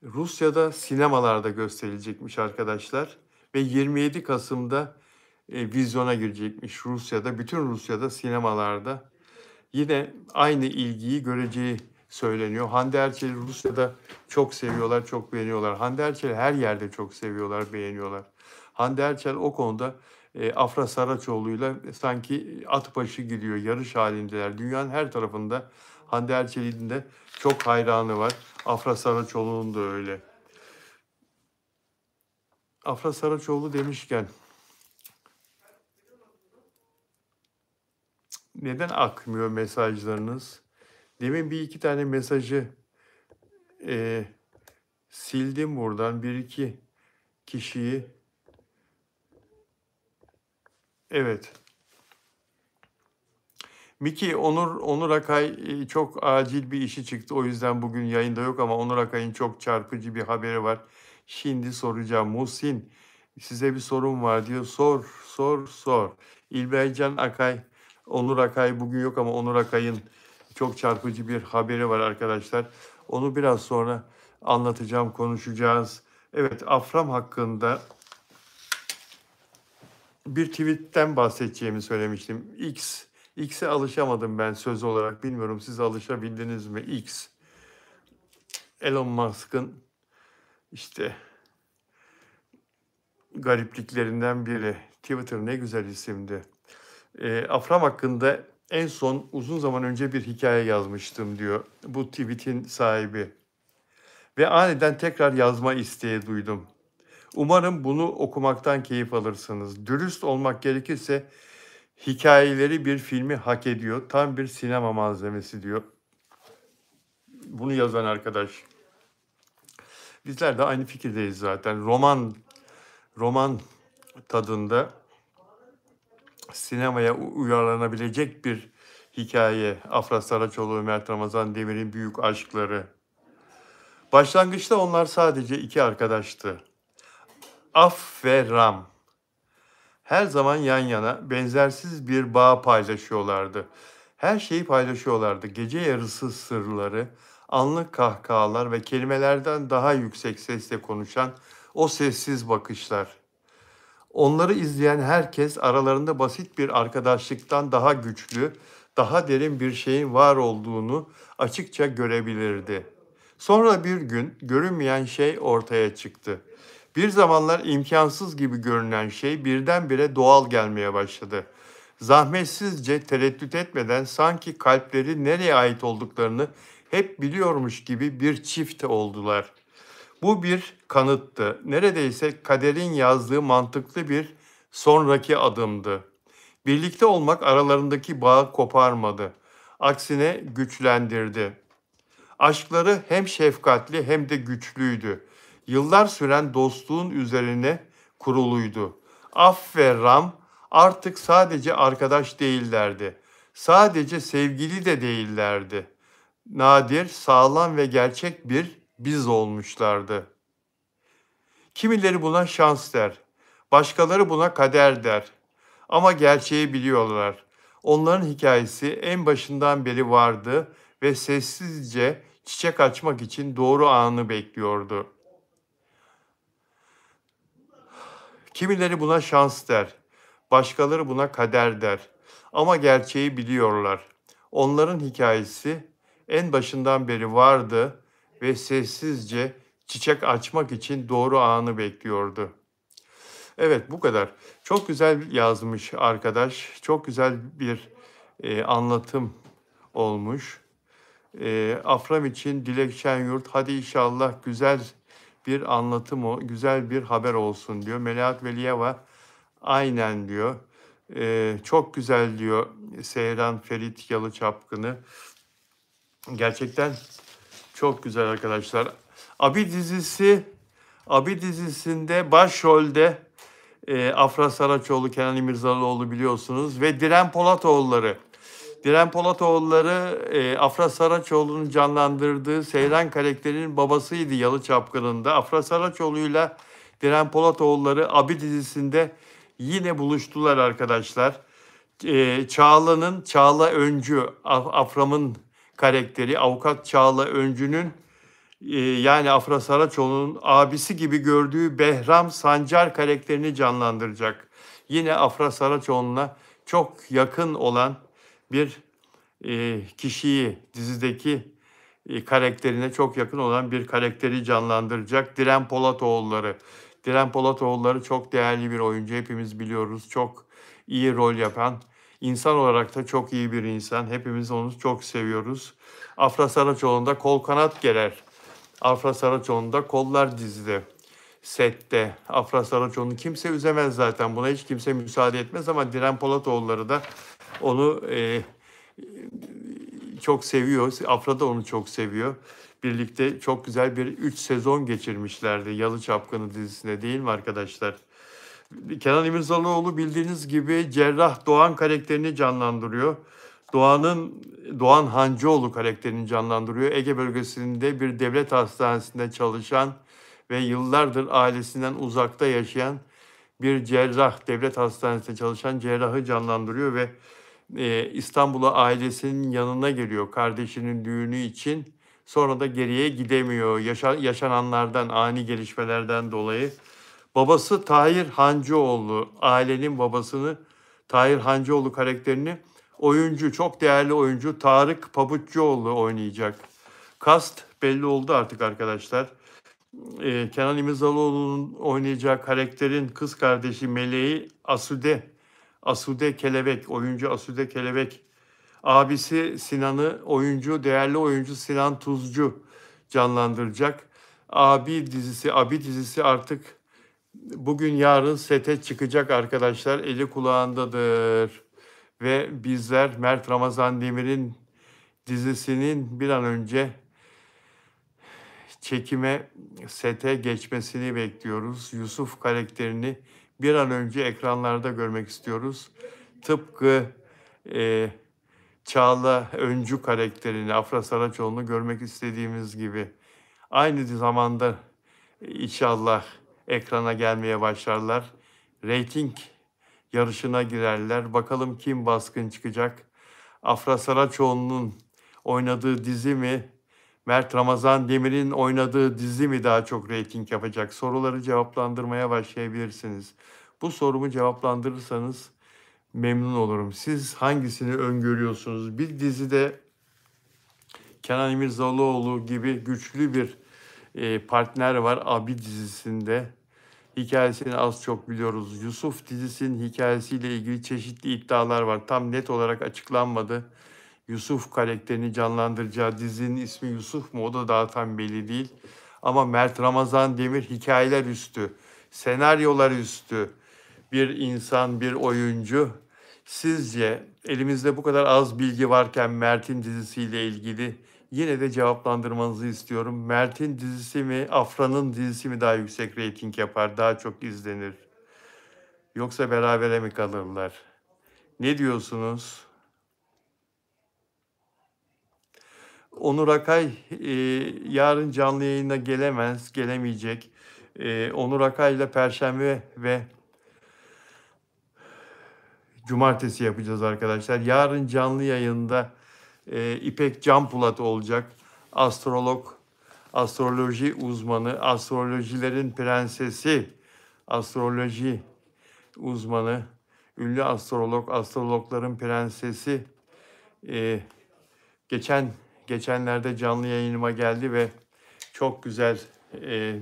Rusya'da sinemalarda gösterilecekmiş arkadaşlar. Ve 27 Kasım'da vizyona girecekmiş Rusya'da. Bütün Rusya'da sinemalarda. Yine aynı ilgiyi göreceği söyleniyor. Hande Erçel'i Rusya'da çok seviyorlar, çok beğeniyorlar. Hande Erçel'i her yerde çok seviyorlar, beğeniyorlar. Hande Erçel o konuda Afra Saraçoğlu'yla sanki at başı gidiyor, yarış halindeler. Dünyanın her tarafında Hande Erçel'in de çok hayranı var. Afra Saraçoğlu'nun da öyle. Afra Saraçoğlu demişken neden akmıyor mesajlarınız? Demin bir iki tane mesajı sildim buradan. Bir iki kişiyi. Evet. Miki, Onur Akay çok acil bir işi çıktı. O yüzden bugün yayında yok ama Onur Akay'ın çok çarpıcı bir haberi var. Şimdi soracağım. Muhsin, size bir sorum var diyor. Sor. İlbercan Akay, Onur Akay bugün yok ama Onur Akay'ın çok çarpıcı bir haberi var arkadaşlar. Onu biraz sonra anlatacağım, konuşacağız. Evet, Afram hakkında bir tweetten bahsedeceğimi söylemiştim. X'e alışamadım ben söz olarak. Bilmiyorum siz alışabildiniz mi? X. Elon Musk'ın işte garipliklerinden biri. Twitter ne güzel isimdi. Afram hakkında en son uzun zaman önce bir hikaye yazmıştım diyor bu tweet'in sahibi. Ve aniden tekrar yazma isteği duydum. Umarım bunu okumaktan keyif alırsınız. Dürüst olmak gerekirse hikayeleri bir filmi hak ediyor. Tam bir sinema malzemesi diyor. Bunu yazan arkadaş. Bizler de aynı fikirdeyiz zaten. Roman tadında sinemaya uyarlanabilecek bir hikaye. Afra Saraçoğlu ve Mert Ramazan Demir'in büyük aşkları. Başlangıçta onlar sadece iki arkadaştı. Af ve Ram. Her zaman yan yana benzersiz bir bağ paylaşıyorlardı. Her şeyi paylaşıyorlardı. Gece yarısı sırları, anlık kahkahalar ve kelimelerden daha yüksek sesle konuşan o sessiz bakışlar. Onları izleyen herkes aralarında basit bir arkadaşlıktan daha güçlü, daha derin bir şeyin var olduğunu açıkça görebilirdi. Sonra bir gün görünmeyen şey ortaya çıktı. Bir zamanlar imkansız gibi görünen şey birdenbire doğal gelmeye başladı. Zahmetsizce, tereddüt etmeden sanki kalpleri nereye ait olduklarını hep biliyormuş gibi bir çift oldular. Bu bir kanıttı. Neredeyse kaderin yazdığı mantıklı bir sonraki adımdı. Birlikte olmak aralarındaki bağı koparmadı. Aksine güçlendirdi. Aşkları hem şefkatli hem de güçlüydü. Yıllar süren dostluğun üzerine kuruluydu. Af ve Ram artık sadece arkadaş değillerdi. Sadece sevgili de değillerdi. Nadir, sağlam ve gerçek bir biz olmuşlardı. Kimileri buna şans der. Başkaları buna kader der. Ama gerçeği biliyorlar. Onların hikayesi en başından beri vardı ve sessizce çiçek açmak için doğru anı bekliyordu. Kimileri buna şans der. Başkaları buna kader der. Ama gerçeği biliyorlar. Onların hikayesi en başından beri vardı ve sessizce çiçek açmak için doğru anı bekliyordu. Evet, bu kadar. Çok güzel yazmış arkadaş. Çok güzel bir anlatım olmuş. Afram için Dilek Şenyurt, hadi inşallah güzel bir anlatım o, güzel bir haber olsun diyor. Melahat Veliyeva aynen diyor. Çok güzel diyor Seyran Ferit Yalıçapkını. Gerçekten çok güzel arkadaşlar. Abi dizisinde başrolde Afra Saraçoğlu, Kenan İmirzalıoğlu biliyorsunuz ve Diren Polatoğulları. Diren Polatoğulları Afra Saraçoğlu'nun canlandırdığı Seyran karakterinin babasıydı Yalı Çapkını'nda. Afra Saraçoğlu'yla Diren Polatoğulları Abi dizisinde yine buluştular arkadaşlar. Çağla Öncü, Afram'ın karakteri, avukat Çağla Öncü'nün yani Afra Saraçoğlu'nun abisi gibi gördüğü Behram Sancar karakterini canlandıracak. Yine Afra Saraçoğlu'na çok yakın olan bir kişiyi, dizideki karakterine çok yakın olan bir karakteri canlandıracak Diren Polatoğulları. Diren Polatoğulları çok değerli bir oyuncu, hepimiz biliyoruz. Çok iyi rol yapan, insan olarak da çok iyi bir insan. Hepimiz onu çok seviyoruz. Afra Saraçoğlu'nda kol kanat gerer. Afra Saraçoğlu'nda kollar dizide, sette. Afra Saraçoğlu'nu kimse üzemez zaten. Buna hiç kimse müsaade etmez ama Diren Polatoğulları da onu çok seviyor. Afra da onu çok seviyor. Birlikte çok güzel bir 3 sezon geçirmişlerdi Yalı Çapkını dizisinde, değil mi arkadaşlar? Kenan İmirzalıoğlu bildiğiniz gibi Cerrah Doğan karakterini canlandırıyor. Doğan Hancıoğlu karakterini canlandırıyor. Ege bölgesinde bir devlet hastanesinde çalışan ve yıllardır ailesinden uzakta yaşayan bir cerrah, devlet hastanesinde çalışan cerrahı canlandırıyor ve İstanbul'a ailesinin yanına geliyor kardeşinin düğünü için. Sonra da geriye gidemiyor yaşananlardan, ani gelişmelerden dolayı. Babası Tahir Hancıoğlu, ailenin babasını Tahir Hancıoğlu karakterini çok değerli oyuncu Tarık Pabuççuoğlu oynayacak. Kast belli oldu artık arkadaşlar. Kenan İmirzalıoğlu'nun oynayacağı karakterin kız kardeşi Meleği Asude Kelebek, oyuncu Asude Kelebek. Abisi Sinan'ı değerli oyuncu Sinan Tuzcu canlandıracak. Abi dizisi artık bugün yarın sete çıkacak arkadaşlar. Eli kulağındadır. Ve bizler Mert Ramazan Demir'in dizisinin bir an önce çekime, sete geçmesini bekliyoruz. Yusuf karakterini bir an önce ekranlarda görmek istiyoruz. Tıpkı e, Çağla Öncü karakterini, Afra Saraçoğlu'nu görmek istediğimiz gibi. Aynı zamanda inşallah ekrana gelmeye başlarlar. Reyting yarışına girerler. Bakalım kim baskın çıkacak? Afra Saraçoğlu'nun oynadığı dizi mi? Mert Ramazan Demir'in oynadığı dizi mi daha çok reyting yapacak? Soruları cevaplandırmaya başlayabilirsiniz. Bu sorumu cevaplandırırsanız memnun olurum. Siz hangisini öngörüyorsunuz? Bir dizide Kenan İmirzalıoğlu gibi güçlü bir partner var Abi dizisinde. Hikayesini az çok biliyoruz. Yusuf dizisinin hikayesiyle ilgili çeşitli iddialar var. Tam net olarak açıklanmadı. Yusuf karakterini canlandıracağı dizinin ismi Yusuf mu? O da daha tam belli değil. Ama Mert Ramazan Demir hikayeler üstü, senaryolar üstü bir insan, bir oyuncu. Sizce elimizde bu kadar az bilgi varken Mert'in dizisiyle ilgili yine de cevaplandırmanızı istiyorum. Mert'in dizisi mi, Afra'nın dizisi mi daha yüksek reyting yapar, daha çok izlenir? Yoksa berabere mi kalırlar? Ne diyorsunuz? Onur Akay yarın canlı yayına gelemeyecek. Onur Akay ile Perşembe ve Cumartesi yapacağız arkadaşlar. Yarın canlı yayında İpek Canpulat olacak. Astrolog, astroloji uzmanı, astrolojilerin prensesi, astroloji uzmanı, ünlü astrolog, astrologların prensesi. E, geçenlerde canlı yayınıma geldi ve çok güzel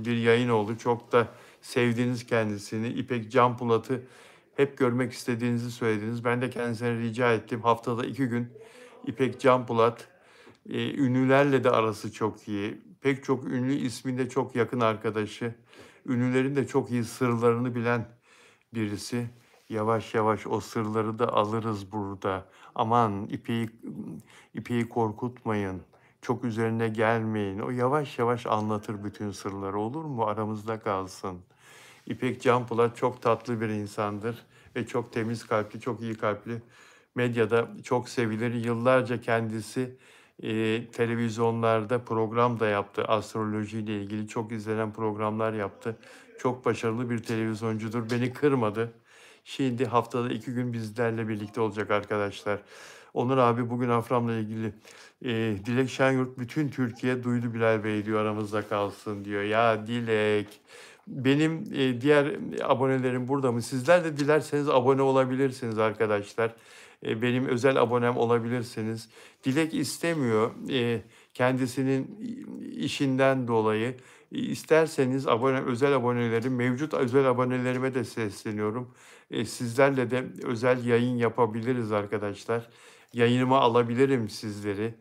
bir yayın oldu. Çok da sevdiğiniz kendisini. İpek Canpulat'ı hep görmek istediğinizi söylediniz. Ben de kendisine rica ettim. Haftada 2 gün İpek Canpulat, ünlülerle de arası çok iyi. Pek çok ünlü isminde çok yakın arkadaşı. Ünlülerin de çok iyi sırlarını bilen birisi. Yavaş yavaş o sırları da alırız burada. Aman ipeyi korkutmayın. Çok üzerine gelmeyin. O yavaş yavaş anlatır bütün sırları, olur mu? Aramızda kalsın. İpek Canpulat çok tatlı bir insandır ve çok temiz kalpli, çok iyi kalpli. Medyada çok sevilir. Yıllarca kendisi televizyonlarda program da yaptı. Astrolojiyle ilgili çok izlenen programlar yaptı. Çok başarılı bir televizyoncudur. Beni kırmadı. Şimdi haftada 2 gün bizlerle birlikte olacak arkadaşlar. Onur abi bugün Afram'la ilgili Dilek Şenyurt bütün Türkiye duydu Bilal Bey diyor, aramızda kalsın diyor. Ya Dilek, benim diğer abonelerim burada mı? Sizler de dilerseniz abone olabilirsiniz arkadaşlar. Benim özel abonem olabilirsiniz. Dilek istemiyor kendisinin işinden dolayı. İsterseniz özel abonelerim, mevcut özel abonelerime de sesleniyorum. Sizlerle de özel yayın yapabiliriz arkadaşlar. Yayınıma alabilirim sizleri.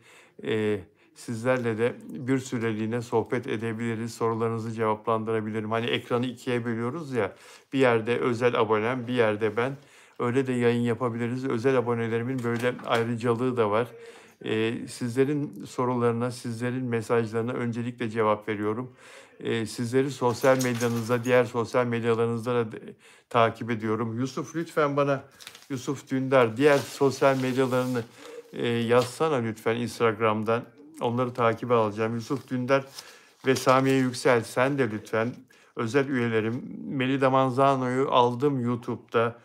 Sizlerle de bir süreliğine sohbet edebiliriz. Sorularınızı cevaplandırabilirim. Hani ekranı ikiye bölüyoruz ya. Bir yerde özel abonem, bir yerde ben. Öyle de yayın yapabiliriz. Özel abonelerimin böyle ayrıcalığı da var. Sizlerin sorularına, sizlerin mesajlarına öncelikle cevap veriyorum. Sizleri sosyal medyanızda, diğer sosyal medyalarınızda da takip ediyorum. Yusuf lütfen bana, Yusuf Dündar, diğer sosyal medyalarını yazsana lütfen Instagram'dan. Onları takibe alacağım. Yusuf Dündar ve Samiye Yüksel, sen de lütfen. Özel üyelerim. Melida Manzano'yu aldım YouTube'da.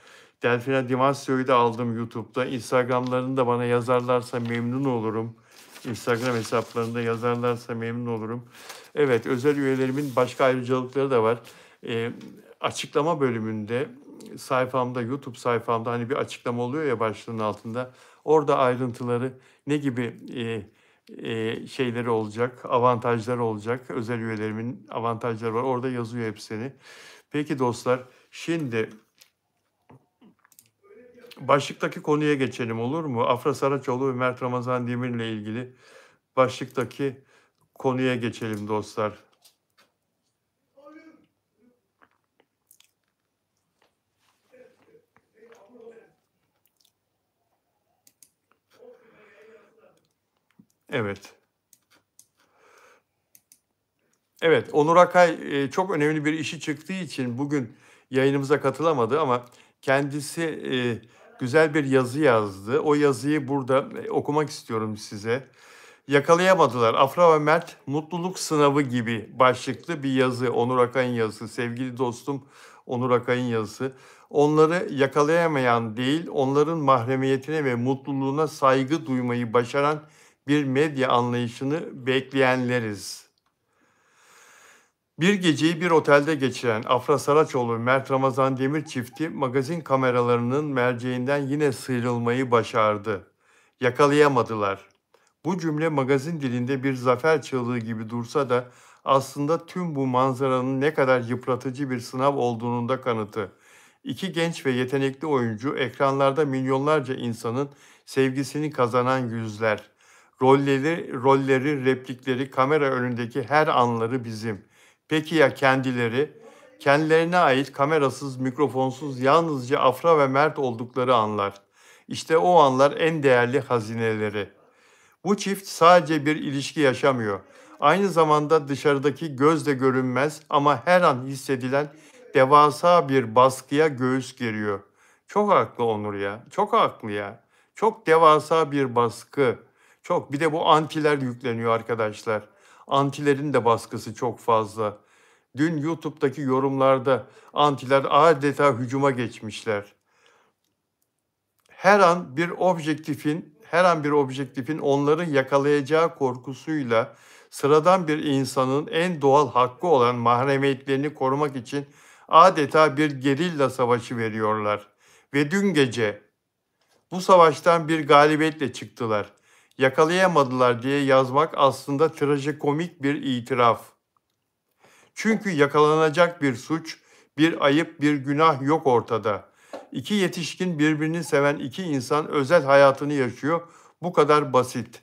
Delfina Dimasio'yu da aldım YouTube'da. Instagram'larını da bana yazarlarsa memnun olurum. Instagram hesaplarında yazarlarsa memnun olurum. Evet, özel üyelerimin başka ayrıcalıkları da var. Açıklama bölümünde sayfamda, YouTube sayfamda hani bir açıklama oluyor ya başlığın altında. Orada ayrıntıları, ne gibi şeyleri olacak, avantajları olacak. Özel üyelerimin avantajları var. Orada yazıyor hepsini. Peki dostlar, şimdi başlıktaki konuya geçelim, olur mu? Afra Saraçoğlu ve Mert Ramazan Demir'le ilgili başlıktaki konuya geçelim dostlar. Evet. Evet, Onur Akay çok önemli bir işi çıktığı için bugün yayınımıza katılamadı ama kendisi güzel bir yazı yazdı. O yazıyı burada okumak istiyorum size. Yakalayamadılar. Afra ve Mert mutluluk sınavı gibi başlıklı bir yazı. Onur Akay'ın yazısı. Sevgili dostum Onur Akay'ın yazısı. Onları yakalayamayan değil, onların mahremiyetine ve mutluluğuna saygı duymayı başaran bir medya anlayışını bekleyenleriz. Bir geceyi bir otelde geçiren Afra Saraçoğlu ve Mert Ramazan Demir çifti magazin kameralarının merceğinden yine sıyrılmayı başardı. Yakalayamadılar. Bu cümle magazin dilinde bir zafer çığlığı gibi dursa da aslında tüm bu manzaranın ne kadar yıpratıcı bir sınav olduğunun da kanıtı. İki genç ve yetenekli oyuncu ekranlarda milyonlarca insanın sevgisini kazanan yüzler. Rolleri, replikleri, kamera önündeki her anları bizim. Peki ya kendileri? Kendilerine ait kamerasız, mikrofonsuz yalnızca Afra ve Mert oldukları anlar. İşte o anlar en değerli hazineleri. Bu çift sadece bir ilişki yaşamıyor. Aynı zamanda dışarıdaki gözle görünmez ama her an hissedilen devasa bir baskıya göğüs geriyor. Çok haklı Onur ya. Çok haklı ya. Çok devasa bir baskı. Çok. Bir de bu antiler yükleniyor arkadaşlar. Antilerin de baskısı çok fazla. Dün YouTube'daki yorumlarda antiler adeta hücuma geçmişler. Her an bir objektifin onları yakalayacağı korkusuyla sıradan bir insanın en doğal hakkı olan mahremiyetlerini korumak için adeta bir gerilla savaşı veriyorlar. Ve dün gece bu savaştan bir galibiyetle çıktılar. Yakalayamadılar diye yazmak aslında trajikomik bir itiraf. Çünkü yakalanacak bir suç, bir ayıp, bir günah yok ortada. İki yetişkin birbirini seven iki insan özel hayatını yaşıyor. Bu kadar basit.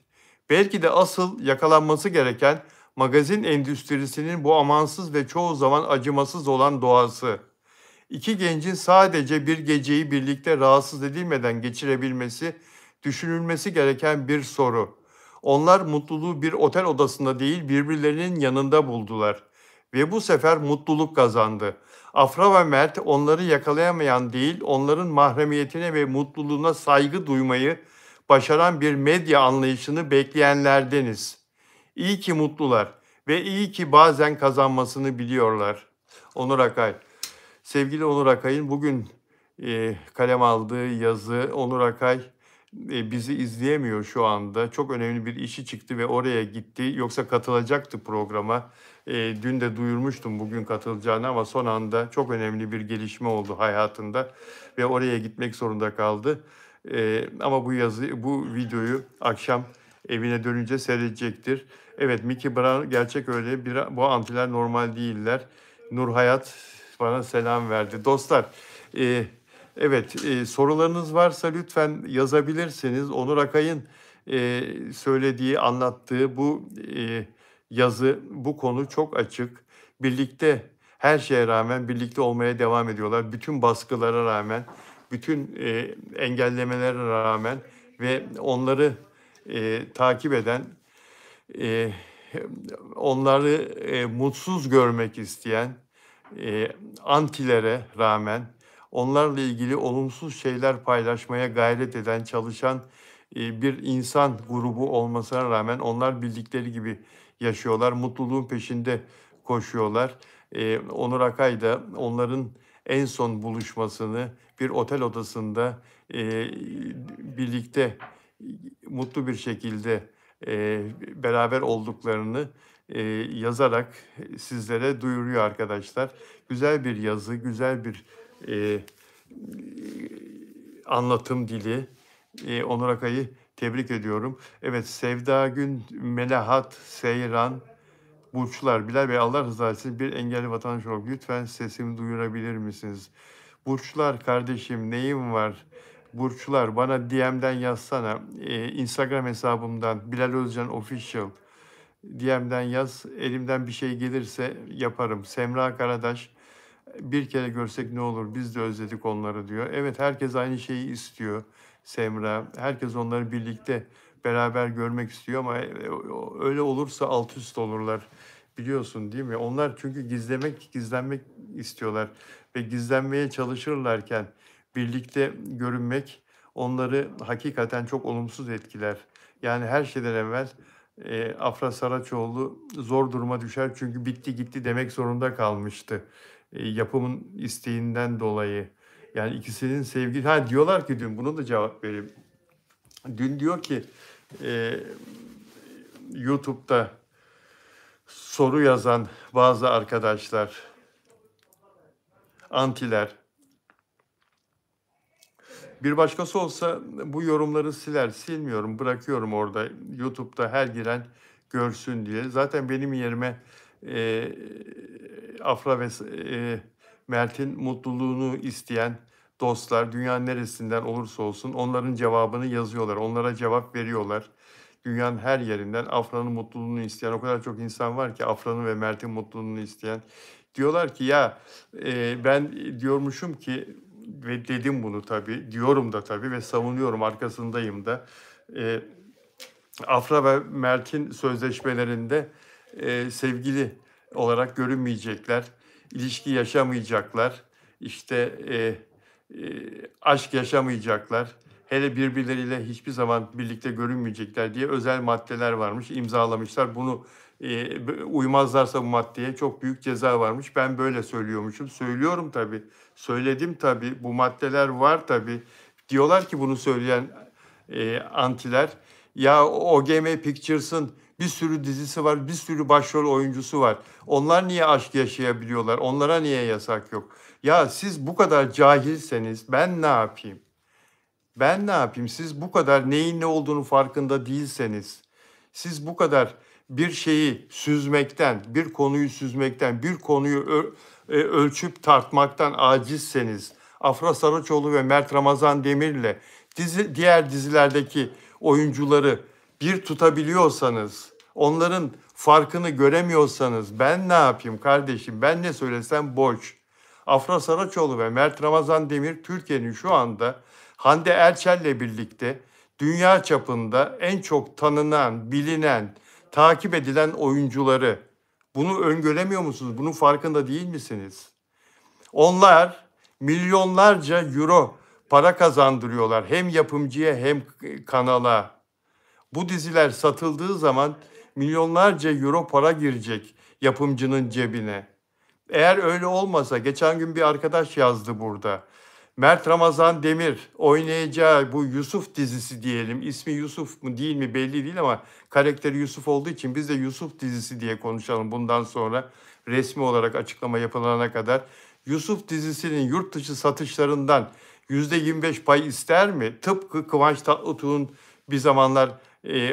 Belki de asıl yakalanması gereken magazin endüstrisinin bu amansız ve çoğu zaman acımasız olan doğası. İki gencin sadece bir geceyi birlikte rahatsız edilmeden geçirebilmesi düşünülmesi gereken bir soru. Onlar mutluluğu bir otel odasında değil birbirlerinin yanında buldular ve bu sefer mutluluk kazandı. Afra ve Mert onları yakalayamayan değil, onların mahremiyetine ve mutluluğuna saygı duymayı başaran bir medya anlayışını bekleyenlerdeniz. İyi ki mutlular ve iyi ki bazen kazanmasını biliyorlar. Onur Akay. Sevgili Onur Akay'ın bugün kalem aldığı yazı, Onur Akay bizi izleyemiyor şu anda. Çok önemli bir işi çıktı ve oraya gitti. Yoksa katılacaktı programa. Dün de duyurmuştum bugün katılacağını ama son anda çok önemli bir gelişme oldu hayatında ve oraya gitmek zorunda kaldı. Ama bu videoyu akşam evine dönünce seyredecektir. Evet, Mickey Brown gerçek öyle. Bu antiler normal değiller. Nur Hayat bana selam verdi. Dostlar, evet, sorularınız varsa lütfen yazabilirsiniz. Onur Akay'ın söylediği, anlattığı bu yazı, bu konu çok açık. Birlikte, her şeye rağmen birlikte olmaya devam ediyorlar. Bütün baskılara rağmen, bütün engellemelere rağmen ve onları takip eden, e, onları mutsuz görmek isteyen, antilere rağmen onlarla ilgili olumsuz şeyler paylaşmaya gayret eden, çalışan bir insan grubu olmasına rağmen onlar bildikleri gibi yaşıyorlar. Mutluluğun peşinde koşuyorlar. Onur Akay da onların en son buluşmasını bir otel odasında birlikte mutlu bir şekilde beraber olduklarını yazarak sizlere duyuruyor arkadaşlar. Güzel bir yazı, güzel bir e, anlatım dili. Onur Akay'ı tebrik ediyorum. Evet, Sevda Gün, Melahat, Seyran, Burçlar. Bilal Bey, Allah rızası için bir engelli vatandaş olarak lütfen sesimi duyurabilir misiniz? Burçlar kardeşim, neyim var? Burçlar, bana DM'den yazsana. Instagram hesabımdan Bilal Özcan Official. DM'den yaz. Elimden bir şey gelirse yaparım. Semra Karadaş, bir kere görsek ne olur? Biz de özledik onları diyor. Evet, herkes aynı şeyi istiyor Semra. Herkes onları birlikte beraber görmek istiyor ama öyle olursa alt üst olurlar. Biliyorsun değil mi? Onlar çünkü gizlenmek istiyorlar ve gizlenmeye çalışırlarken birlikte görünmek onları hakikaten çok olumsuz etkiler. Yani her şeyden evvel Afra Saraçoğlu zor duruma düşer çünkü bitti gitti demek zorunda kalmıştı. Yapımın isteğinden dolayı. Yani ikisinin sevgili... Ha diyorlar ki dün bunu da cevap vereyim. Dün diyor ki YouTube'da soru yazan bazı arkadaşlar, antiler, bir başkası olsa bu yorumları siler. Silmiyorum, bırakıyorum orada. YouTube'da her giren görsün diye. Zaten benim yerime e, Afra ve Mert'in mutluluğunu isteyen dostlar, dünyanın neresinden olursa olsun onların cevabını yazıyorlar. Onlara cevap veriyorlar. Dünyanın her yerinden Afra'nın mutluluğunu isteyen o kadar çok insan var ki Afra'nın ve Mert'in mutluluğunu isteyen. Diyorlar ki ya ben diyormuşum ki ve dedim bunu tabii, diyorum da tabii ve savunuyorum, arkasındayım da. Afra ve Mert'in sözleşmelerinde sevgili olarak görünmeyecekler, ilişki yaşamayacaklar, işte aşk yaşamayacaklar, hele birbirleriyle hiçbir zaman birlikte görünmeyecekler diye özel maddeler varmış, imzalamışlar. Bunu uymazlarsa bu maddeye çok büyük ceza varmış. Ben böyle söylüyormuşum. Söylüyorum tabii. Söyledim tabii. Bu maddeler var tabii. Diyorlar ki bunu söyleyen antiler. Ya OGM Pictures'ın bir sürü dizisi var, bir sürü başrol oyuncusu var. Onlar niye aşk yaşayabiliyorlar? Onlara niye yasak yok? Ya siz bu kadar cahilseniz ben ne yapayım? Ben ne yapayım? Siz bu kadar neyin ne olduğunu farkında değilseniz, siz bu kadar bir şeyi süzmekten, bir konuyu süzmekten, bir konuyu ölçüp tartmaktan acizseniz, Afra Saraçoğlu ve Mert Ramazan Demir'le diğer dizilerdeki oyuncuları bir tutabiliyorsanız, onların farkını göremiyorsanız ben ne yapayım kardeşim? Ben ne söylesem boş. Afra Saraçoğlu ve Mert Ramazan Demir Türkiye'nin şu anda Hande Erçel'le birlikte dünya çapında en çok tanınan, bilinen, takip edilen oyuncuları. Bunu öngöremiyor musunuz? Bunun farkında değil misiniz? Onlar milyonlarca euro para kazandırıyorlar hem yapımcıya hem kanala. Bu diziler satıldığı zaman milyonlarca euro para girecek yapımcının cebine. Eğer öyle olmasa, geçen gün bir arkadaş yazdı burada. Mert Ramazan Demir oynayacağı bu Yusuf dizisi diyelim. İsmi Yusuf mu değil mi belli değil ama karakteri Yusuf olduğu için biz de Yusuf dizisi diye konuşalım bundan sonra. Resmi olarak açıklama yapılana kadar. Yusuf dizisinin yurt dışı satışlarından %25 pay ister mi? Tıpkı Kıvanç Tatlıtuğ'un bir zamanlar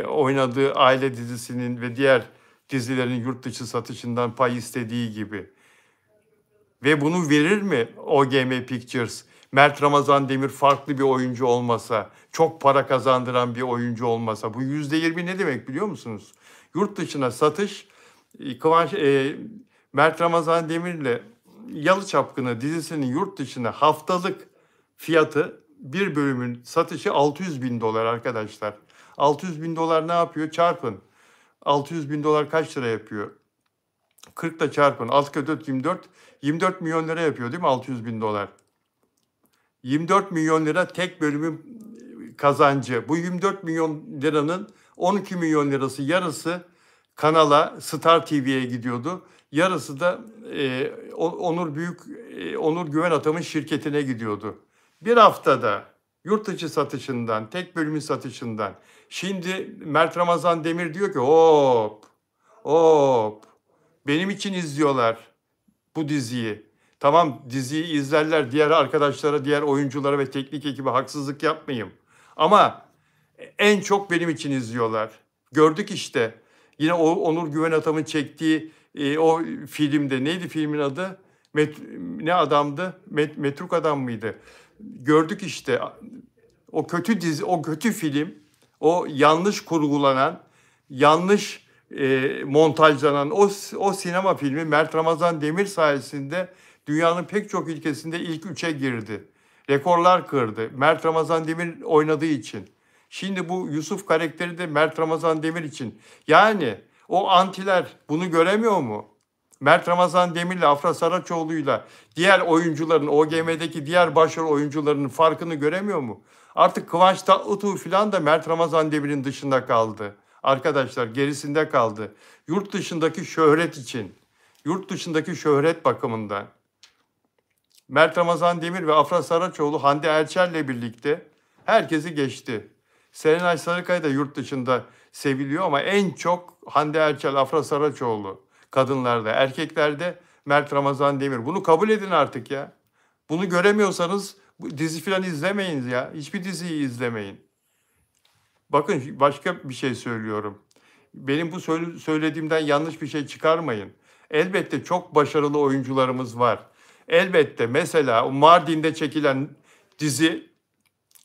oynadığı Aile dizisinin ve diğer dizilerin yurt dışı satışından pay istediği gibi. Ve bunu verir mi OGM Pictures? Mert Ramazan Demir farklı bir oyuncu olmasa, çok para kazandıran bir oyuncu olmasa. Bu %20 ne demek biliyor musunuz? Yurt dışına satış, Mert Ramazan Demir'le Yalı Çapkını dizisinin yurt dışına haftalık fiyatı, bir bölümün satışı 600 bin dolar arkadaşlar. 600 bin dolar ne yapıyor? Çarpın. 600 bin dolar kaç lira yapıyor? 40 da çarpın. 6 kere 4 24. 24 milyon lira yapıyor değil mi 600 bin dolar? 24 milyon lira tek bölümün kazancı. Bu 24 milyon liranın 12 milyon lirası yarısı kanala Star TV'ye gidiyordu. Yarısı da Onur Güven Atam'ın şirketine gidiyordu. Bir haftada yurt dışı satışından, tek bölümün satışından. Şimdi Mert Ramazan Demir diyor ki hop benim için izliyorlar bu diziyi. Tamam diziyi izlerler, diğer arkadaşlara, diğer oyunculara ve teknik ekibe haksızlık yapmayayım. Ama en çok benim için izliyorlar. Gördük işte. Yine o Onur Güven Atam'ın çektiği o filmde neydi filmin adı? Ne adamdı? Metruk Adam mıydı? Gördük işte. O kötü dizi, o kötü film, o yanlış kurgulanan, yanlış montajlanan o sinema filmi Mert Ramazan Demir sayesinde dünyanın pek çok ülkesinde ilk üçe girdi. Rekorlar kırdı. Mert Ramazan Demir oynadığı için. Şimdi bu Yusuf karakteri de Mert Ramazan Demir için. Yani O antiler bunu göremiyor mu? Mert Ramazan Demir'le, Afra Saraçoğlu'yla diğer oyuncuların, OGM'deki diğer başrol oyuncuların farkını göremiyor mu? Artık Kıvanç Tatlıtuğ falan da Mert Ramazan Demir'in dışında kaldı. Arkadaşlar gerisinde kaldı. Yurt dışındaki şöhret için, yurt dışındaki şöhret bakımından. Mert Ramazan Demir ve Afra Saraçoğlu Hande Erçel'le birlikte herkesi geçti. Serenay Sarıkaya da yurt dışında seviliyor ama en çok Hande Erçel, Afra Saraçoğlu kadınlarda, erkeklerde Mert Ramazan Demir. Bunu kabul edin artık ya. Bunu göremiyorsanız dizi falan izlemeyin ya. Hiçbir diziyi izlemeyin. Bakın başka bir şey söylüyorum. Benim bu söylediğimden yanlış bir şey çıkarmayın. Elbette çok başarılı oyuncularımız var. Elbette mesela Mardin'de çekilen dizi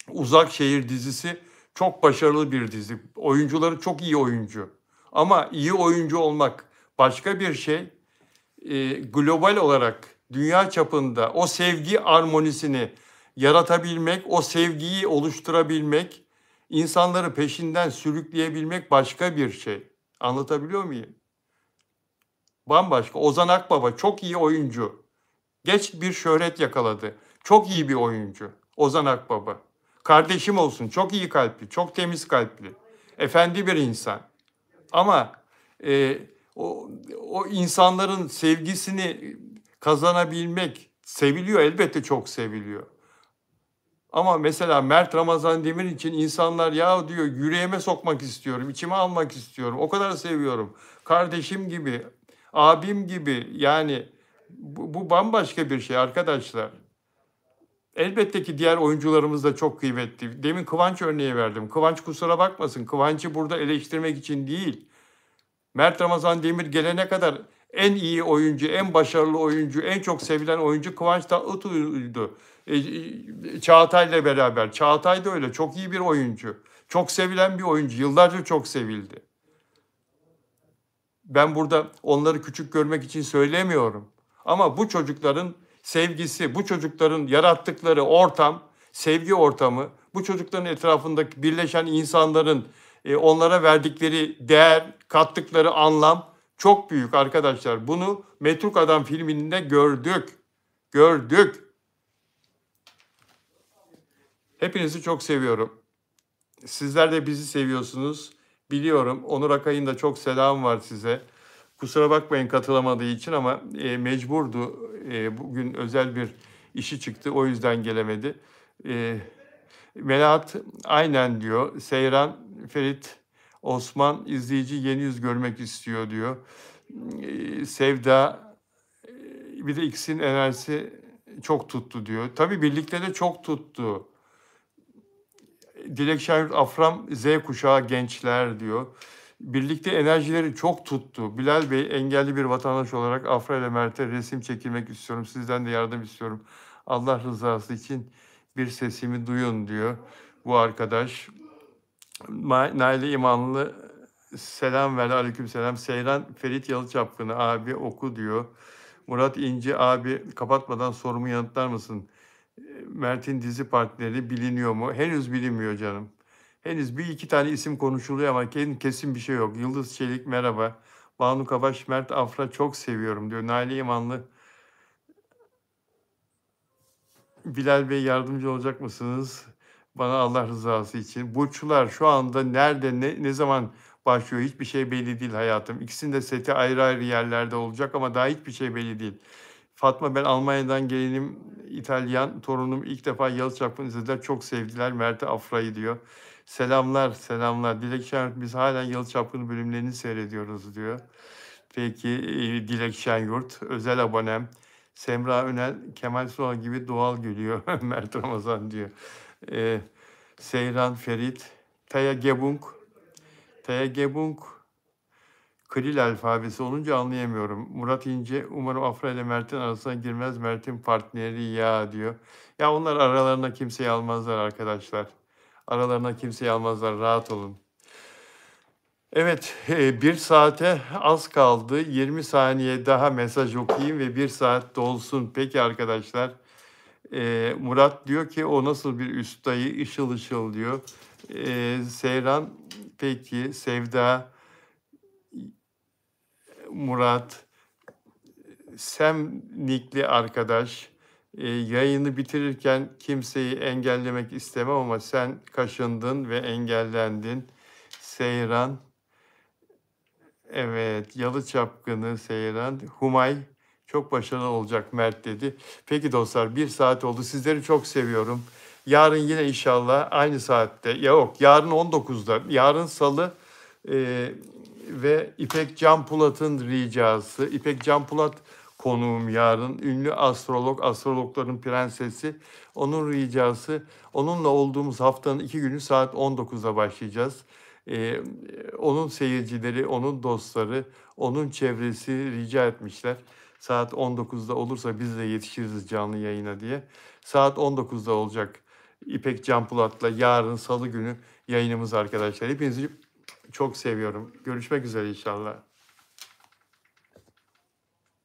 Uzak Şehir dizisi çok başarılı bir dizi. Oyuncuları çok iyi oyuncu. Ama iyi oyuncu olmak başka bir şey. Global olarak dünya çapında o sevgi armonisini yaratabilmek, o sevgiyi oluşturabilmek, insanları peşinden sürükleyebilmek başka bir şey. Anlatabiliyor muyum? Bambaşka. Ozan Akbaba çok iyi oyuncu. Geç bir şöhret yakaladı. Çok iyi bir oyuncu. Ozan Akbaba. Kardeşim olsun. Çok iyi kalpli, çok temiz kalpli. Efendi bir insan. Ama e, o insanların sevgisini kazanabilmek, seviliyor, elbette çok seviliyor. Ama mesela Mert Ramazan Demir için insanlar ya diyor yüreğime sokmak istiyorum, içime almak istiyorum. O kadar seviyorum. Kardeşim gibi, abim gibi, yani bu bambaşka bir şey arkadaşlar. Elbette ki diğer oyuncularımız da çok kıymetli. Demin Kıvanç örneği verdim. Kıvanç kusura bakmasın. Kıvanç'ı burada eleştirmek için değil. Mert Ramazan Demir gelene kadar en iyi oyuncu, en başarılı oyuncu, en çok sevilen oyuncu Kıvanç Tatlıtuğ'ydu. Çağatay'la beraber. Çağatay da öyle. Çok iyi bir oyuncu. Çok sevilen bir oyuncu. Yıllarca çok sevildi. Ben burada onları küçük görmek için söylemiyorum. Ama bu çocukların sevgisi, bu çocukların yarattıkları ortam, sevgi ortamı, bu çocukların etrafındaki birleşen insanların onlara verdikleri değer, kattıkları anlam çok büyük arkadaşlar. Bunu Metruk Adam filminde gördük. Gördük. Hepinizi çok seviyorum. Sizler de bizi seviyorsunuz. Biliyorum. Onur Akay'ın da çok selam var size. Kusura bakmayın katılamadığı için ama mecburdu. Bugün özel bir işi çıktı. O yüzden gelemedi. Melahat aynen diyor. Seyran, Ferit, Osman izleyici yeni yüz görmek istiyor diyor. Sevda, bir de ikisinin enerjisi çok tuttu diyor. Tabii birlikte de çok tuttu. Dilek Şahin Afram Z kuşağı gençler diyor. Birlikte enerjileri çok tuttu. Bilal Bey engelli bir vatandaş olarak Afra ile Mert'e resim çekilmek istiyorum. Sizden de yardım istiyorum. Allah rızası için bir sesimi duyun diyor bu arkadaş. Naile İmanlı selam ver, aleyküm selam. Seyran Ferit Yalıçapkını abi oku diyor. Murat İnci abi kapatmadan sorumu yanıtlar mısın? Mert'in dizi partneri biliniyor mu? Henüz bilinmiyor canım. Henüz bir iki tane isim konuşuluyor ama kesin bir şey yok. Yıldız Çelik merhaba. Banu Kabaş, Mert Afra çok seviyorum diyor. Nail İmanlı, Bilal Bey yardımcı olacak mısınız? Bana Allah rızası için. Burçlar şu anda nerede, ne zaman başlıyor hiçbir şey belli değil hayatım. İkisinin de seti ayrı ayrı yerlerde olacak ama daha hiçbir şey belli değil. Fatma ben Almanya'dan gelinim, İtalyan torunum ilk defa Yalı Çapkını izlediler. Çok sevdiler Mert'e Afra'yı diyor. Selamlar, selamlar. Dilek Şenyurt biz hala Yalı Çapkını bölümlerini seyrediyoruz diyor. Peki Dilek Şenyurt, özel abonem. Semra Önel, Kemal Sunal gibi doğal gülüyor. Mert Ramazan diyor. E, Seyran Ferit, Taya Gebung. Taya Gebung Kril alfabesi olunca anlayamıyorum. Murat İnce, umarım Afra ile Mert'in arasına girmez. Mert'in partneri ya diyor. Ya onlar aralarına kimseyi almazlar arkadaşlar. Aralarına kimseyi almazlar. Rahat olun. Evet, bir saate az kaldı. 20 saniye daha mesaj okuyayım ve bir saat dolsun. Peki arkadaşlar. Murat diyor ki o nasıl bir üst dayı ışıl ışıl diyor. Seyran peki Sevda Murat, Semnikli arkadaş, yayını bitirirken kimseyi engellemek istemem ama sen kaşındın ve engellendin. Seyran, evet, Yalı Çapkını Seyran, Humay, çok başarılı olacak Mert dedi. Peki dostlar, 1 saat oldu. Sizleri çok seviyorum. Yarın yine inşallah aynı saatte, yok yarın 19'da, yarın Salı ve İpek Canpulat'ın ricası. İpek Canpulat konuğum yarın. Ünlü astrolog, astrologların prensesi. Onun ricası. Onunla olduğumuz haftanın 2 günü saat 19'da başlayacağız. Onun seyircileri, onun dostları, onun çevresi rica etmişler. Saat 19'da olursa biz de yetişiriz canlı yayına diye. Saat 19'da olacak İpek Canpulat'la yarın Salı günü yayınımız arkadaşlar. Hepinizi çok seviyorum. Görüşmek üzere inşallah.